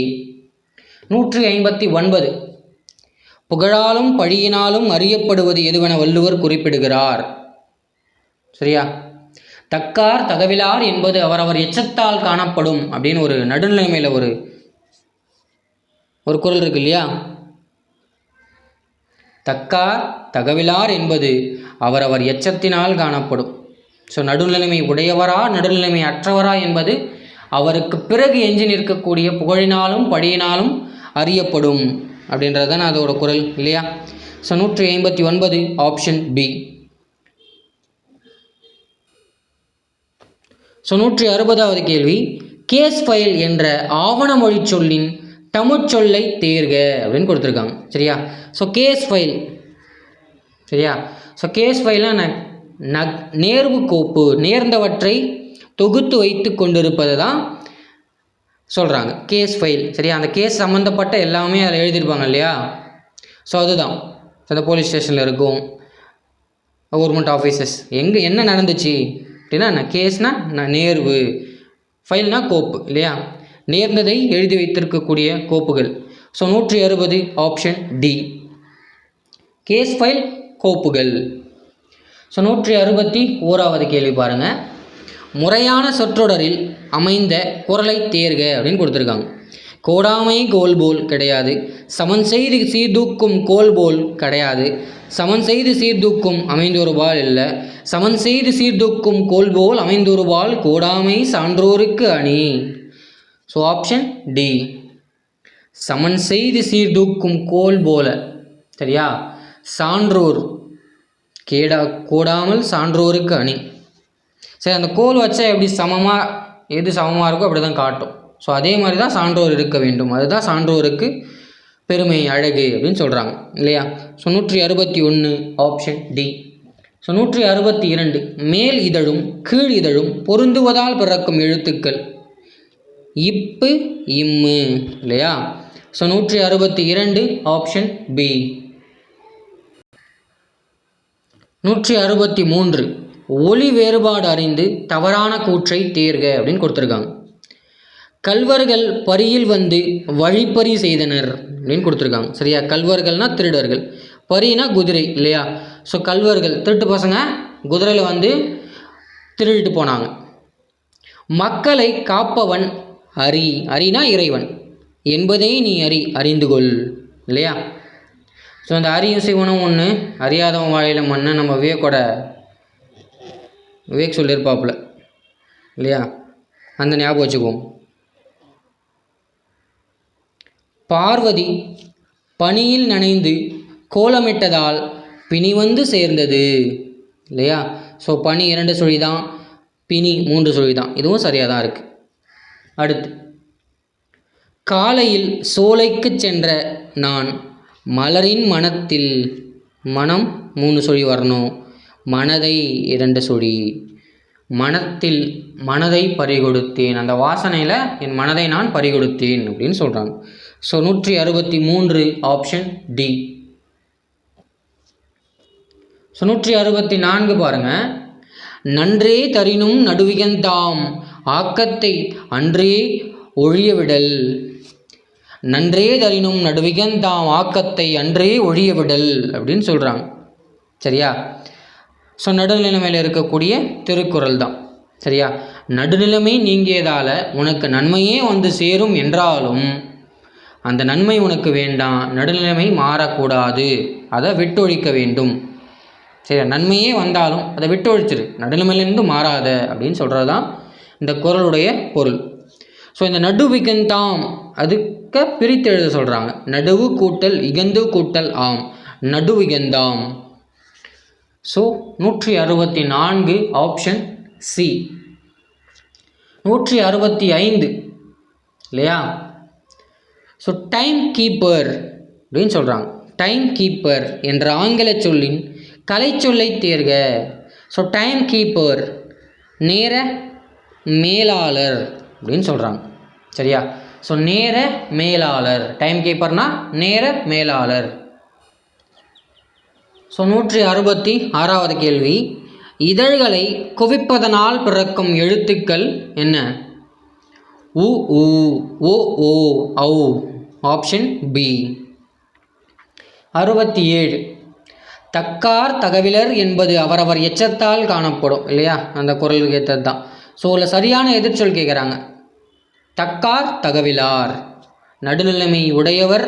159 புகழாலும் பழியினாலும் அறியப்படுவது எதுவென வள்ளுவர் குறிப்பிடுகிறார். சரியா? தக்கார் தகவிலார் என்பது அவரவர் எச்சத்தால் காணப்படும் அப்படின்னு ஒரு நடுநிலைமையில் ஒரு குறள் இருக்கு இல்லையா? தக்கார் தகவிலார் என்பது அவரவர் எச்சத்தினால் காணப்படும். ஸோ நடுநிலைமை உடையவரா நடுநிலைமை அற்றவரா என்பது அவருக்கு பிறகு எஞ்சி நிற்கக்கூடிய புகழினாலும் பழியினாலும் அறியப்படும் அப்படின்றது தான் அதோட குறள் இல்லையா? So 159 option B. ஸோ 160வது கேள்வி, கேஸ் ஃபைல் என்ற ஆவணமொழி சொல்லின் தமிழ்ச்சொல்லை தேர்க அப்படின்னு கொடுத்துருக்காங்க. சரியா? So case file. சரியா? ஸோ கேஸ் ஃபைல்னால் நேர்வு கோப்பு, நேர்ந்தவற்றை தொகுத்து வைத்து கொண்டிருப்பது தான் சொல்கிறாங்க கேஸ் ஃபைல். சரியா? அந்த கேஸ் சம்மந்தப்பட்ட எல்லாமே அதில் எழுதியிருப்பாங்க இல்லையா? ஸோ அதுதான் அந்த போலீஸ் ஸ்டேஷனில் இருக்கும், கவர்மெண்ட் ஆஃபீஸஸ் என்ன நடந்துச்சு அப்படின்னா கேஸ்னால் நேர்வு, ஃபைல்னால் கோப்பு இல்லையா? நேர்ந்ததை எழுதி வைத்திருக்கக்கூடிய கோப்புகள். So 160 option D. Case file கோப்புகள். ஸோ 161வது கேள்வி பாருங்கள். முறையான சொற்றொடரில் அமைந்த குறளை தேர்க அப்படின்னு கொடுத்துருக்காங்க. கோடாமை கோல் போல் கிடையாது, சமன் செய்து சீர்தூக்கும் கோல் போல் கிடையாது, சமன் செய்து சீர்தூக்கும் அமைந்தொருபால் இல்லை, சமன் செய்து சீர்தூக்கும் கோல் போல் அமைந்தொருபால் கோடாமை சான்றோருக்கு அணி. So option D. சமன் செய்து சீர்தூக்கும் கோல் போல. சரியா? சான்றோர் கோடாமல் சான்றோருக்கு அணி. சரி, அந்த கோல் வச்சா எப்படி எது சமமாக இருக்கோ அப்படி தான் காட்டும். ஸோ அதே மாதிரி தான் சான்றோர் இருக்க வேண்டும். அதுதான் சான்றோருக்கு பெருமை, அழகு அப்படின்னு சொல்கிறாங்க இல்லையா? So 161 option D. ஸோ 162 மேல் இதழும் கீழ் இதழும் பொருந்துவதால் பிறக்கும் எழுத்துக்கள் இப்பு இம்மு இல்லையா? So 162 option B. 163 ஒலி வேறுபாடு அறிந்து தவறான கூற்றை தேர்க அப்படின்னு கொடுத்துருக்காங்க. கல்வர்கள் பரியில் வந்து வழிப்பறி செய்தனர் அப்படின்னு கொடுத்துருக்காங்க. சரியா? கல்வர்கள்னால் திருடர்கள், பரினா குதிரை இல்லையா? ஸோ கல்வர்கள் திருட்டு பசங்க குதிரையில் வந்து திருடிட்டு போனாங்க. மக்களை காப்பவன் அரினா இறைவன் என்பதை நீ அறிந்து கொள் இல்லையா? ஸோ அந்த அரியும் சிவனும் ஒன்று, அறியாதவன் வாழையில மண்ணை நம்ம விவேக் சொல்லியிருப்பாப்புல இல்லையா? அந்த ஞாபகம் வச்சுக்குவோம். பார்வதி பனியில் நனைந்து கோலமிட்டதால் பிணி வந்து சேர்ந்தது இல்லையா? ஸோ பனி 2 சுழி தான், பிணி 3 சுழி தான். இதுவும் சரியாக தான் இருக்குது. அடுத்து, காலையில் சோலைக்கு சென்ற நான் மலரின் மனத்தில், மனம் 3 சுழி வரணும், மனதை 2 சுழி, மனத்தில் மனதை பறிகொடுத்தேன், அந்த வாசனையில் என் மனதை நான் பறிகொடுத்தேன் அப்படின்னு சொல்கிறாங்க. So 163 option D. ஸோ 164 பாருங்கள். நன்றே தரினும் நடுவிகந்தாம் ஆக்கத்தை அன்றே ஒழியவிடல். நன்றே தரினும் நடுவிகந்தாம் ஆக்கத்தை அன்றே ஒழிய விடல் அப்படின்னு சொல்கிறாங்க. சரியா? ஸோ நடுநிலைமையில் இருக்கக்கூடிய திருக்குறள் தான். சரியா? நடுநிலைமை நீங்கியதால் உனக்கு நன்மையே வந்து சேரும் என்றாலும் அந்த நன்மை உனக்கு வேண்டாம், நடுநிலைமை மாறக்கூடாது, அதை விட்டொழிக்க வேண்டும். சரியா? நன்மையே வந்தாலும் அதை விட்டொழிச்சிரு, நடுநிலைமையிலேருந்து மாறாத அப்படின்னு சொல்கிறது தான் இந்த குறளுடைய பொருள். ஸோ இந்த நடுவிகந்தாம் அதுக்கு பிரித்து எழுத சொல்கிறாங்க. நடுவு கூட்டல் இகந்து கூட்டல் ஆம், நடுவிகந்தாம். So 164 option C. 165 இல்லையா? ஸோ டைம் கீப்பர் அப்படின்னு சொல்கிறாங்க. டைம் கீப்பர் என்ற ஆங்கில சொல்லின் கலைச்சொல்லை தேர்க. ஸோ டைம் கீப்பர் நேர மேலாளர் அப்படின்னு சொல்கிறாங்க. சரியா? ஸோ நேர மேலாளர், டைம் கீப்பர்னா நேர மேலாளர். ஸோ 166வது கேள்வி, இதழ்களை குவிப்பதனால் பிறக்கும் எழுத்துக்கள் என்ன? உ ஊ ஓ ஓ ஔ. Option B. 67 தக்கார் தகவிலர் என்பது அவரவர் எச்சத்தால் காணப்படும் இல்லையா? அந்த குறளுக்கு ஏற்றது தான். ஸோ அதில் சரியான எதிர்ச்சொல் கேட்குறாங்க. தக்கார் தகவிலார், நடுநிலைமை உடையவர்,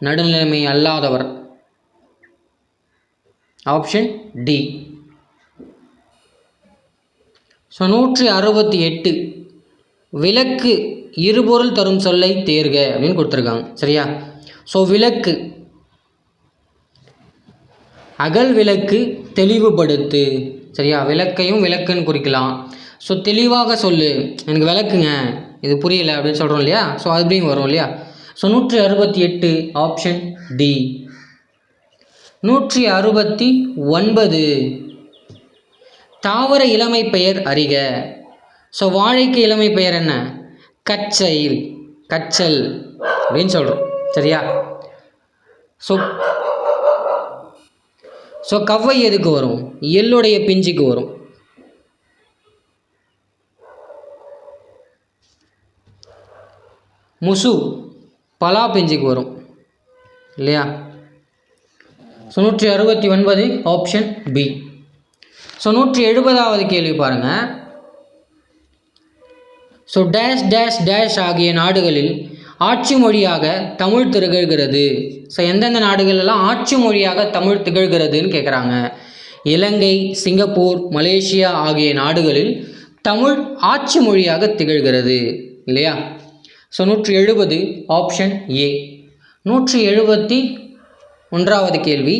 நடுநிலைமை அல்லாதவர். Option D. ஸோ 168 விளக்கு இருபொருள் தரும் சொல்லை தேர்க அப்படின்னு கொடுத்துருக்காங்க. சரியா? ஸோ விளக்கு, அகல் விளக்கு, தெளிவுபடுத்து. சரியா? விளக்கையும் விளக்குன்னு குறிக்கலாம். ஸோ தெளிவாக சொல்லு, எனக்கு விளக்குங்க, இது புரியல அப்படின்னு சொல்கிறோம் இல்லையா? ஸோ அது அப்படியும் வரும் இல்லையா? So 168 option D. 169 தாவர இளமை பெயர் அறிக. ஸோ வாழைக்கு இளமை பெயர் என்ன? கச்சைல், கச்சல் அப்படின்னு சொல்கிறோம். சரியா? ஸோ கவ்வை எதுக்கு வரும்? எள்ளுடைய பிஞ்சுக்கு வரும். முசு பலா பிஞ்சுக்கு வரும் இல்லையா? So 169 option B. ஸோ 170வது கேள்வி பாருங்கள். ஸோ டேஷ் டேஷ் டேஷ் ஆகிய நாடுகளில் ஆட்சி மொழியாக தமிழ் திகழ்கிறது. ஸோ எந்தெந்த நாடுகளெல்லாம் ஆட்சி மொழியாக தமிழ் திகழ்கிறதுன்னு கேட்குறாங்க. இலங்கை, சிங்கப்பூர், மலேசியா ஆகிய நாடுகளில் தமிழ் ஆட்சி மொழியாக திகழ்கிறது இல்லையா? So 170 option A. 171வது கேள்வி,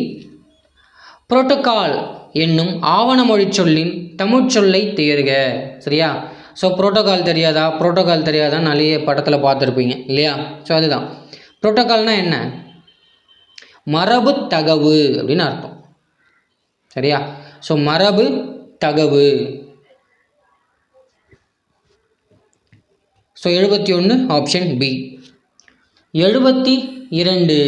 புரோட்டோகால் என்னும் ஆவண மொழி சொல்லின் தமிழ் சொல்லை தேர்க. சரியா? ஸோ புரோட்டோகால் தெரியாதா? புரோட்டோகால் தெரியாதான்னு நிறைய படத்தில் பார்த்துருப்பீங்க இல்லையா? ஸோ அதுதான் புரோட்டோகால்னால் என்ன? மரபு தகவு அப்படின்னு அர்த்தம். சரியா? ஸோ மரபு தகவு. So 71 option B. 72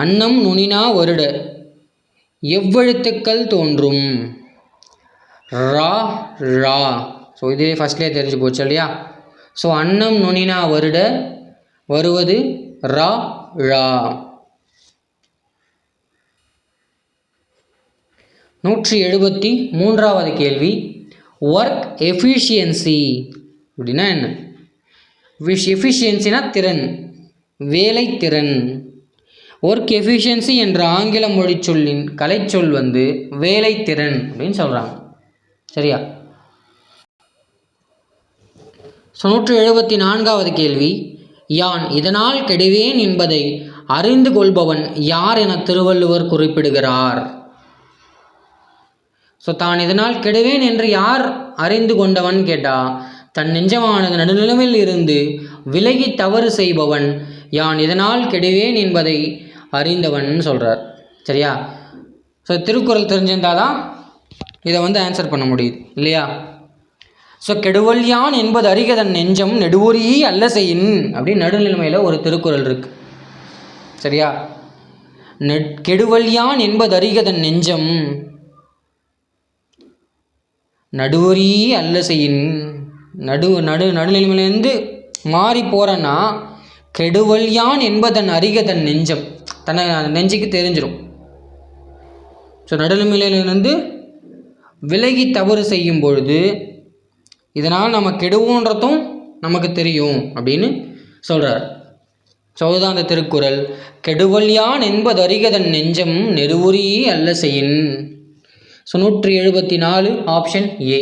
அன்னம் நுனினா வருட எவ்வெழுத்துக்கள் தோன்றும்? ரா ரா. ஸோ இதே ஃபஸ்ட்லேயே தெரிஞ்சு போச்சு இல்லையா? ஸோ அன்னம் நுனினா வருட வருவது ரா ரா. 173வது கேள்வி, ஒர்க் எஃபிஷியன்சி அப்படின்னா என்ன? எஃபிஷியன்சினா திறன், வேலை திறன். ஒர்க் எஃபிஷியன்சி என்ற ஆங்கில மொழி சொல்லின் கலைச்சொல் வந்து வேலை திறன் அப்படின்னு சொல்கிறாங்க. சரியா? ஸோ 174வது கேள்வி, யான் இதனால் கெடுவேன் என்பதை அறிந்து கொள்பவன் யார் என திருவள்ளுவர் குறிப்பிடுகிறார்? ஸோ தான் இதனால் கெடுவேன் என்று யார் அறிந்து கொண்டவன் கேட்டால், தன் நெஞ்சமானது நடுநிலைமையில் இருந்து விலகி தவறு செய்பவன் யான் இதனால் கெடுவேன் என்பதை அறிந்தவன் சொல்கிறார். சரியா? ஸோ திருக்குறள் தெரிஞ்சிருந்தால் தான் இதை வந்து ஆன்சர் பண்ண முடியுது இல்லையா? ஸோ கெடுவல் யான் என்பது அறிக தன் நெஞ்சம் நெடுவொரி அல்ல செய்யின் அப்படின்னு நடுநிலைமையில் ஒரு திருக்குறள் இருக்குது. சரியா? கெடுவல் யான் என்பது அறிக தன் நெஞ்சம் நடுவொரி அல்ல செய்யின். நடுநிலைமையிலேருந்து மாறி போகிறேன்னா கெடுவல் யான் என்பதன் அறிக தன் நெஞ்சம். தன்னை நெஞ்சுக்கு தெரிஞ்சிடும். ஸோ நடுநிலையிலிருந்து விலகி தவறு செய்யும் பொழுது இதனால் நம்ம கெடுவோன்றதும் நமக்கு தெரியும் அப்படின்னு சொல்கிறார். ஸோ அதுதான் அந்த திருக்குறள். கெடுவல் யான் என்பது அறிகதன் நெஞ்சம் நெருவுரி அல்ல செய்யின். So 174 option A.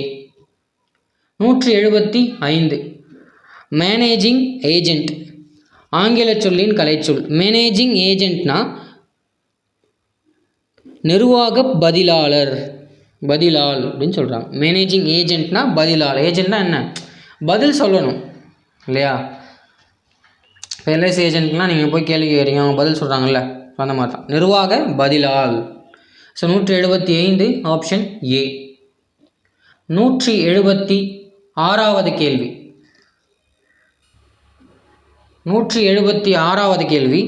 175 managing agent. ஆங்கில சொல்லின் கலைச்சொல். மேனேஜிங் ஏஜெண்ட்னா நிர்வாக பதிலாளர், பதிலாள் அப்படின்னு சொல்கிறாங்க. மேனேஜிங் ஏஜெண்ட்னா பதிலாள். ஏஜெண்ட்னா என்ன? பதில் சொல்லணும் இல்லையா? இப்போ எல்ஐசி ஏஜென்ட்லாம் நீங்கள் போய் கேள்வி கேட்குறீங்க, அவங்க பதில் சொல்கிறாங்கல்ல, அந்த மாதிரி தான் நிர்வாக பதிலாள். So 175 option A. 176வது கேள்வி. 176வது கேள்வி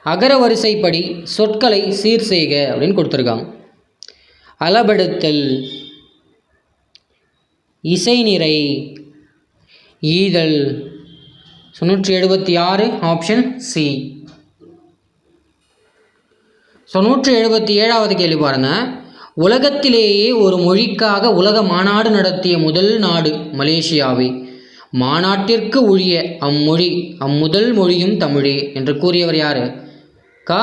அகர வரிசைப்படி சொற்களை சீர் செய்க அப்படின்னு கொடுத்துருக்காங்க. அளபெடுத்தல், இசைநிறை, ஈதல். 176 ஆப்ஷன் சி. ஸோ 177வது கேள்வி பாருங்கள். உலகத்திலேயே ஒரு மொழிக்காக உலக மாநாடு நடத்திய முதல் நாடு மலேசியாவை. மாநாட்டிற்கு உரிய அம்மொழி அம்முதல் மொழியும் தமிழே என்று கூறியவர் யார்? கா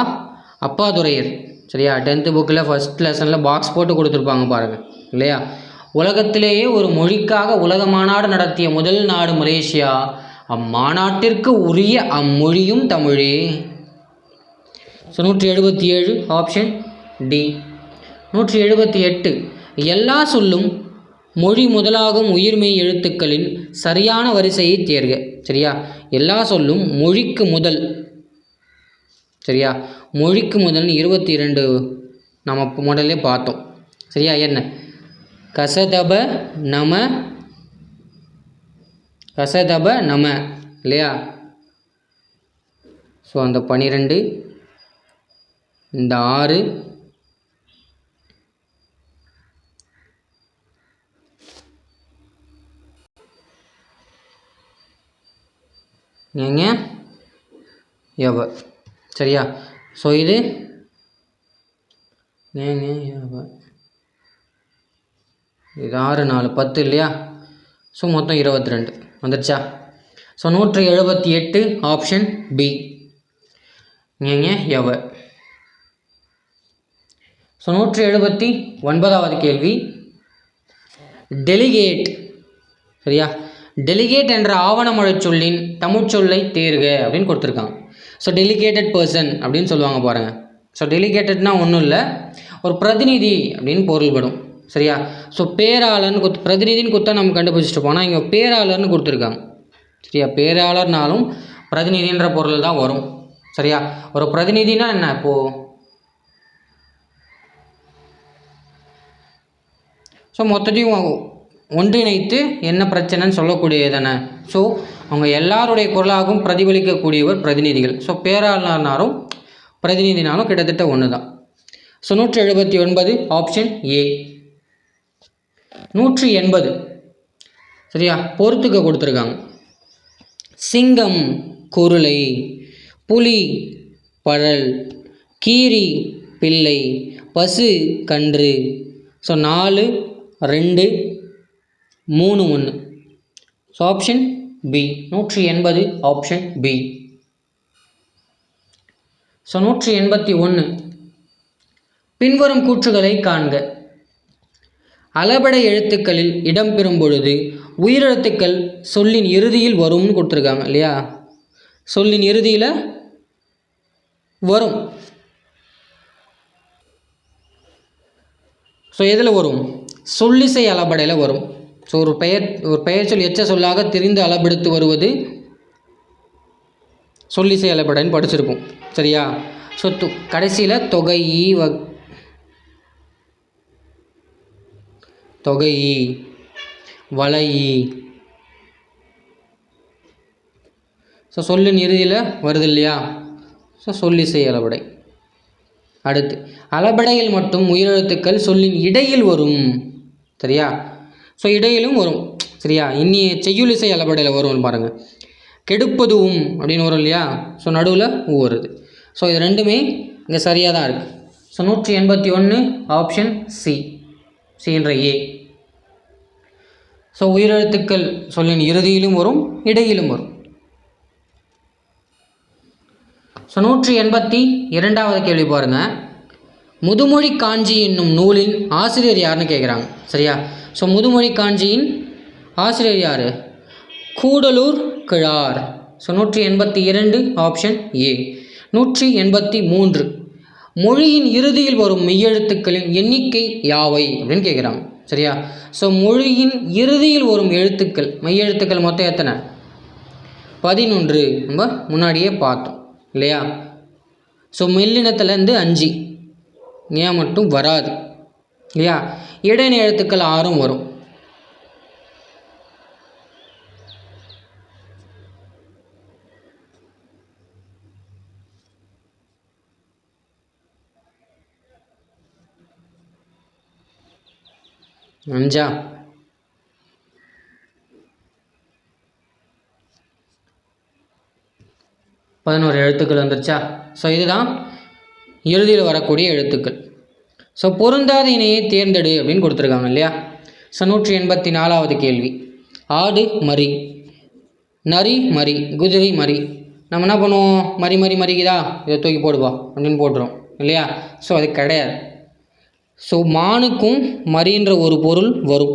அப்பாதுரையர். சரியா? 10th புக்கில் ஃபஸ்ட் லெசனில் பாக்ஸ் போட்டு கொடுத்துருப்பாங்க பாருங்கள் இல்லையா? உலகத்திலேயே ஒரு மொழிக்காக உலக மாநாடு நடத்திய முதல் நாடு மலேசியா, அம்மாநாட்டிற்கு உரிய அம்மொழியும் தமிழே. So 177 option D. 178 எல்லா சொல்லும் மொழி முதலாகும் உயிர்மெய் எழுத்துக்களின் சரியான வரிசையை தேர்க. சரியா? எல்லா சொல்லும் மொழிக்கு முதல். சரியா? மொழிக்கு முதல் 22 நம்ம முதல்ல பார்த்தோம். சரியா? என்ன? கசதப நம, கசதப நம இல்லையா? ஸோ அந்த 12, இந்த 6, எவ. சரியா? ஸோ இது இது 6 4 10 இல்லையா? ஸோ மொத்தம் 22 வந்துடுச்சா? ஸோ 178 ஆப்ஷன் பி எவ. ஸோ 179வது கேள்வி டெலிகேட். சரியா? டெலிகேட் என்ற ஆவணமொழி சொல்லின் தமிழ் சொல்லை தேர்க அப்படின்னு கொடுத்துருக்காங்க. ஸோ டெலிகேட்டட் பர்சன் அப்படின்னு சொல்லுவாங்க பாருங்கள். ஸோ டெலிகேட்டட்னா ஒன்றும் இல்லை, ஒரு பிரதிநிதி அப்படின்னு பொருள்படும். சரியா? ஸோ பேராளர்னு பிரதிநிதின்னு கொடுத்தா நம்ம கண்டுபிடிச்சிட்டு போனால் இங்கே பேராளர்னு கொடுத்துருக்காங்க. சரியா? பேராளர்னாலும் பிரதிநிதின்ற பொருள் தான் வரும். சரியா? ஒரு பிரதிநிதினா என்ன? இப்போது ஸோ மொத்தத்தையும் ஒன்றிணைத்து என்ன பிரச்சனைன்னு சொல்லக்கூடியதானே. ஸோ அவங்க எல்லாருடைய குரலாகவும் பிரதிபலிக்கக்கூடியவர் பிரதிநிதிகள். ஸோ பேராளர்னாலும் பிரதிநிதினாலும் கிட்டத்தட்ட ஒன்று தான். So 179 option A. 180 சரியா? பொறுத்துக்க கொடுத்துருக்காங்க. சிங்கம் குருளை, புலி பழல், கீரி பிள்ளை, பசு கன்று. ஸோ 4 2 3 1. So option B. 180 option B. So 181 பின்வரும் கூற்றுகளை காண்க. அளபடை எழுத்துக்களில் இடம்பெறும் பொழுது உயிரெழுத்துக்கள் சொல்லின் இறுதியில் வரும்னு கொடுத்துருக்காங்க இல்லையா? சொல்லின் இறுதியில் வரும். ஸோ எதில் வரும்? சொல்லிசை அளபடையில் வரும். ஸோ ஒரு பெயர் சொல் எச்ச சொல்லாக தெரிந்து அளபெடுத்து வருவது சொல்லிசை அளபடைன்னு படிச்சிருக்கும். சரியா? ஸோ கடைசியில் தொகை தொகை வலை. ஸோ சொல்லின் இறுதியில் வருது இல்லையா? ஸோ சொல்லிசை அளபடை. அடுத்து அளபடையில் மட்டும் உயிரெழுத்துக்கள் சொல்லின் இடையில் வரும். சரியா? ஸோ இடையிலும் வரும். சரியா? இன்னி செய்யுளிசை அளபடையில் வரும் பாருங்கள். கெடுப்பதுவும் அப்படின்னு வரும் இல்லையா. ஸோ நடுவில் ஊ வருது. ஸோ இது ரெண்டுமே இங்கே சரியாக தான் இருக்குது. ஸோ 181 ஆப்ஷன் சி, சின்ற ஏ. ஸோ உயிரெழுத்துக்கள் சொல்லின் இறுதியிலும் வரும், இடையிலும் வரும். ஸோ 182வது கேள்வி பாருங்கள். முதுமொழி காஞ்சி என்னும் நூலின் ஆசிரியர் யாருன்னு கேட்குறாங்க. சரியா. ஸோ முதுமொழி காஞ்சியின் ஆசிரியர் யார்? கூடலூர் கிழார். So 182 option A. 183 மொழியின் இறுதியில் வரும் மெய்யெழுத்துக்களின் எண்ணிக்கை யாவை அப்படின்னு கேட்குறாங்க. சரியா. ஸோ மொழியின் இறுதியில் வரும் எழுத்துக்கள், மெய்யெழுத்துக்கள் மொத்தம் எத்தனை? 11. நம்ம முன்னாடியே பார்த்தோம் இல்லையா. ஸோ மெல்லினத்துலேருந்து 5 ஏன் மட்டும் வராது இல்லையா. இடைநிலை எழுத்துக்கள் 6 வரும். அஞ்சா? 11 எழுத்துக்கள் வந்துருச்சா. ஸோ இதுதான் இறுதியில் வரக்கூடிய எழுத்துக்கள். ஸோ பொருந்தாத இணையை தேர்ந்தெடு அப்படின்னு கொடுத்துருக்காங்க இல்லையா. ஸோ 184வது கேள்வி. ஆடு மரி, நரி மரி, குதிரை மரி. நம்ம என்ன பண்ணுவோம்? மரி மரி மரிக்குதா, இதை தூக்கி போடுவா அப்படின்னு போட்டுரும் இல்லையா. ஸோ அது கிடையாது. ஸோ மானுக்கும் மரின்ற ஒரு பொருள் வரும்.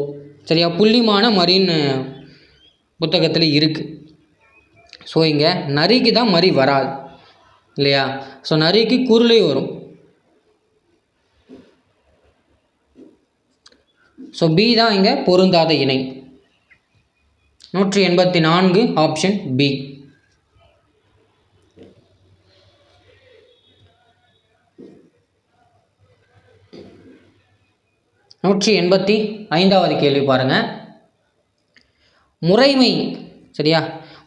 சரியா. புள்ளிமான மரின்னு புத்தகத்தில் இருக்குது. ஸோ இங்கே நரிக்கு தான் மரி வராது இல்லையா. ஸோ நரிக்கு குருளை வரும். ஸோ பி தான் இங்கே பொருந்தாத இணை. 184 ஆப்ஷன் பி. நூற்றி 185வது கேள்வி பாருங்கள். முறைமை. சரியா.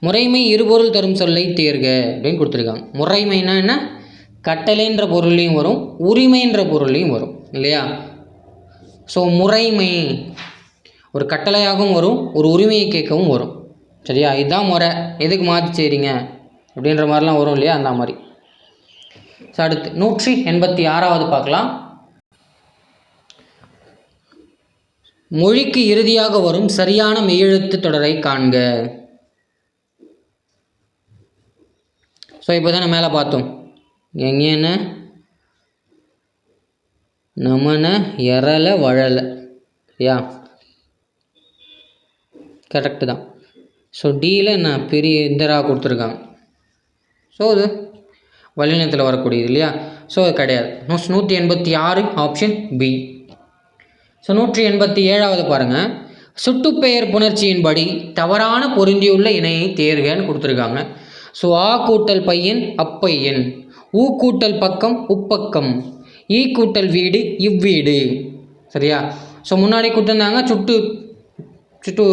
முறைமை இருபொருள் தரும் சொல்லை தேர்க அப்படின்னு கொடுத்துருக்காங்க. முறைமைனா என்ன? கட்டளைன்ற பொருளையும் வரும், உரிமைன்ற பொருளையும் வரும் இல்லையா. ஸோ முறைமை ஒரு கட்டளையாகவும் வரும், ஒரு உரிமையை கேட்கவும் வரும். சரியா. இதுதான் முறை, எதுக்கு மாற்றி செய்கிறீங்க அப்படின்ற மாதிரிலாம் வரும் இல்லையா, அந்த மாதிரி. ஸோ அடுத்து 186வது பார்க்கலாம். மொழிக்கு இறுதியாக வரும் சரியான மெய்யெழுத்து தொடரை காண்க. ஸோ இப்போ தானே மேலே பார்த்தோம். எங்கேன நமன எரல வழல. யா கரெக்டு தான். ஸோ டியில் நான் பெரிய இந்தராக கொடுத்துருக்காங்க. ஸோ அது வல்லினத்தில் வரக்கூடியது இல்லையா. ஸோ அது கிடையாது. 186 ஆப்ஷன் பி. ஸோ 187வது பாருங்கள். சுட்டுப்பெயர் புணர்ச்சியின்படி தவறான பொருந்தியுள்ள இணையை தேர்கன்னு கொடுத்துருக்காங்க. ஸோ ஆ கூட்டல் பையன் அப்பையன், ஊ கூட்டல் பக்கம் உப்பக்கம், ஈ கூட்டல் வீடு இவ்வீடு. சரியா. ஸோ முன்னாடி கொடுத்துருந்தாங்க சுட்டு சுட்டு.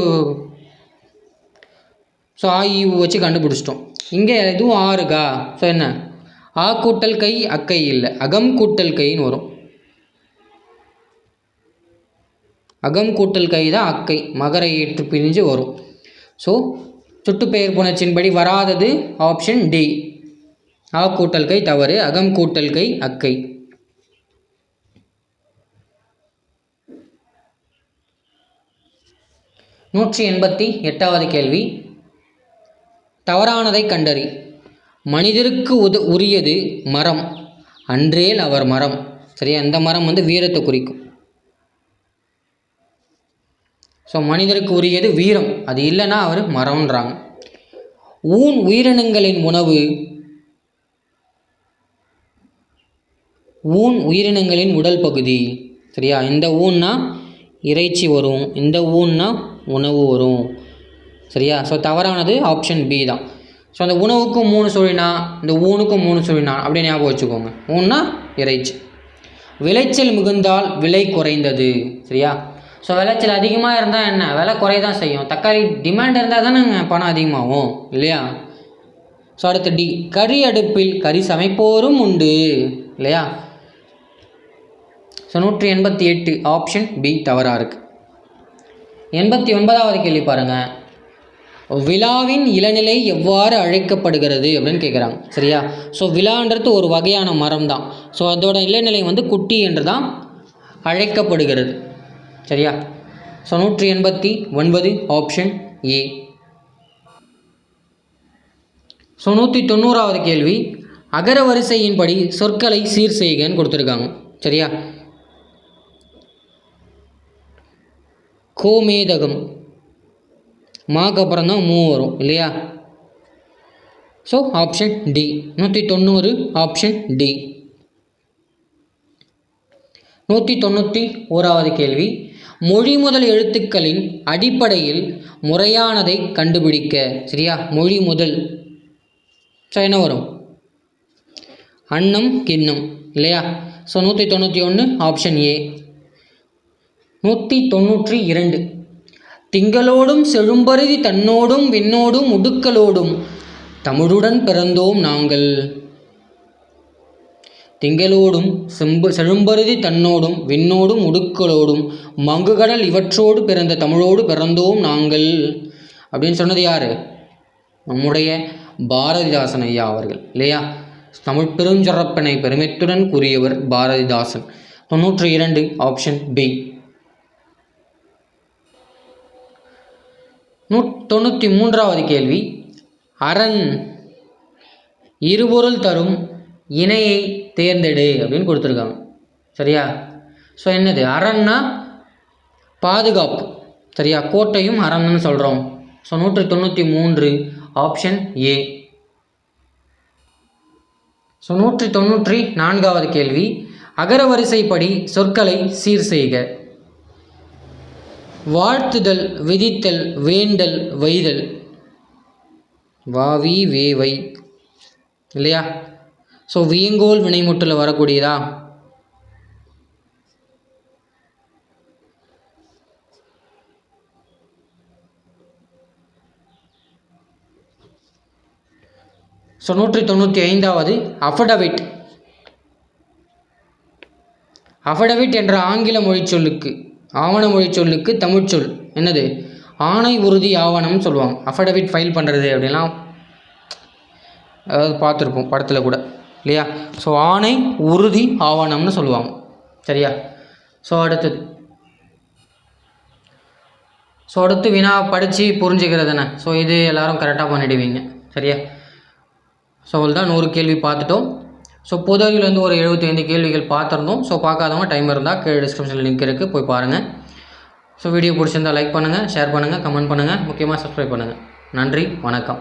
ஸோ ஆ ஈ வச்சு கண்டுபிடிச்சிட்டோம். இங்கே எதுவும் ஆறுகா. ஸோ என்ன? ஆ கூட்டல் கை அக்கை இல்லை, அகம் கூட்டல் கைன்னு வரும். அகம் கூட்டல் கை தான் அக்கை, மகர ஏற்று பிரிஞ்சு வரும். ஸோ சுட்டுப்பெயர் புணர்ச்சியின்படி வராதது ஆப்ஷன் டி. ஆ கூட்டல் கை தவறு, அகம் கூட்டல் கை அக்கை. நூற்றி 188வது கேள்வி. தவறானதை கண்டறி. மனிதருக்கு உரியது மரம், அன்றேல் அவர் மரம். சரியா. அந்த மரம் வீரத்தை குறிக்கும். ஸோ மனிதருக்கு உரியது வீரம், அது இல்லைன்னா அவர் மரம்ன்றாங்க. ஊன் உயிரினங்களின் உணவு. ஊன் உயிரினங்களின் உடல் பகுதி. சரியா. இந்த ஊன்னா இறைச்சி வரும், இந்த ஊன்னா உணவு வரும். சரியா. ஸோ தவறானது ஆப்ஷன் பி தான். ஸோ அந்த உணவுக்கும் 3 சொல்லினா, இந்த ஊனுக்கும் 3 சொல்லினா அப்படியே ஞாபகம் வச்சுக்கோங்க. ஊன்னா இறைச்சி. விளைச்சல் மிகுந்தால் விலை குறைந்தது. சரியா. ஸோ விளைச்சல் அதிகமாக இருந்தால் என்ன, விலை குறையதான் செய்யும். தக்காளி டிமாண்ட் இருந்தால் தானே பணம் அதிகமாகும் இல்லையா. ஸோ அடுத்து டி. கறி அடுப்பில் கறி சமைப்போரும் உண்டு இல்லையா. ஸோ 188 ஆப்ஷன் பி தவறாக இருக்குது. 89வது கேள்வி பாருங்கள். விழாவின் இளநிலை எவ்வாறு அழைக்கப்படுகிறது அப்படின்னு கேட்குறாங்க. சரியா? ஸோ விழான்றது ஒரு வகையான மரம் தான். ஸோ அதோட இளநிலை வந்து குட்டி என்று தான் அழைக்கப்படுகிறது. சரியா? So 189 option A. ஸோ 190வது கேள்வி, அகர வரிசையின்படி சொற்களை சீர் செய்கன்னு கொடுத்துருக்காங்க. சரியா? கோமேதகம், மாக்கு அப்புறம் தான் மூ வரும் இல்லையா? So option D. 190 option D. 191வது கேள்வி, மொழி முதல் எழுத்துக்களின் அடிப்படையில் முறையானதை கண்டுபிடிக்க. சரியா? மொழி முதல். ஸோ என்ன வரும்? அன்னம் கிண்ணம் இல்லையா? So 191 option A. 192, திங்களோடும் செழும்பருதி தன்னோடும் விண்ணோடும் உடுக்களோடும் தமிழுடன் பிறந்தோம் நாங்கள். திங்களோடும் செழும்பருதி தன்னோடும் விண்ணோடும் உடுக்களோடும் மங்குகடல் இவற்றோடு பிறந்த தமிழோடு பிறந்தோம் நாங்கள் அப்படின்னு சொன்னது யார்? நம்முடைய பாரதிதாசன் ஐயா அவர்கள் இல்லையா? தமிழ் பெருஞ்சிறப்பினை பெருமித்துடன் கூறியவர் பாரதிதாசன். 92 option B. 193வது கேள்வி, அரண் இருபொருள் தரும் இணையை தேர்ந்தெடு அப்படின்னு கொடுத்துருக்காங்க. சரியா? ஸோ என்னது? அரண்னா பாதுகாப்பு. சரியா? கோட்டையும் அரண்னு சொல்கிறோம். So 193 option A. ஸோ 194வது கேள்வி, அகர வரிசைப்படி சொற்களை சீர் செய்க. வாழ்த்துதல், விதித்தல், வேண்டல், வைதல். வாவி வேவை இல்லையா? ஸோ வியங்கோல் வினைமுட்டில் வரக்கூடியதா? ஸோ 195வது அஃபிடவிட். அஃபிடவிட் என்ற ஆங்கில மொழிச்சொல்லுக்கு, ஆவண மொழிச்சொல்லுக்கு தமிழ்ச்சொல் என்னது? ஆணை உறுதி ஆவணம்னு சொல்லுவாங்க. அஃபிடவிட் ஃபைல் பண்ணுறது அப்படின்லாம் அதாவது பார்த்துருப்போம் படத்தில் கூட இல்லையா? ஸோ ஆணை உறுதி ஆவணம்னு சொல்லுவாங்க. சரியா? ஸோ அடுத்து வினா படித்து புரிஞ்சுக்கிறதுனே. ஸோ இது எல்லோரும் கரெக்டாக பண்ணிடுவீங்க. சரியா? ஸோ அவ்வளோதான் 100 கேள்வி பார்த்துட்டோம். ஸோ பொது அறிவில் வந்து ஒரு 75 கேள்விகள் பார்த்துருந்தோம். ஸோ பார்க்காதவங்க டைம் இருந்தால் கீழே டிஸ்கிரிப்ஷனில் லிங்க் இருக்குது, போய் பாருங்கள். ஸோ வீடியோ பிடிச்சிருந்தால் லைக் பண்ணுங்கள், ஷேர் பண்ணுங்கள், கமெண்ட் பண்ணுங்கள், முக்கியமாக சப்ஸ்கிரைப் பண்ணுங்கள். நன்றி, வணக்கம்.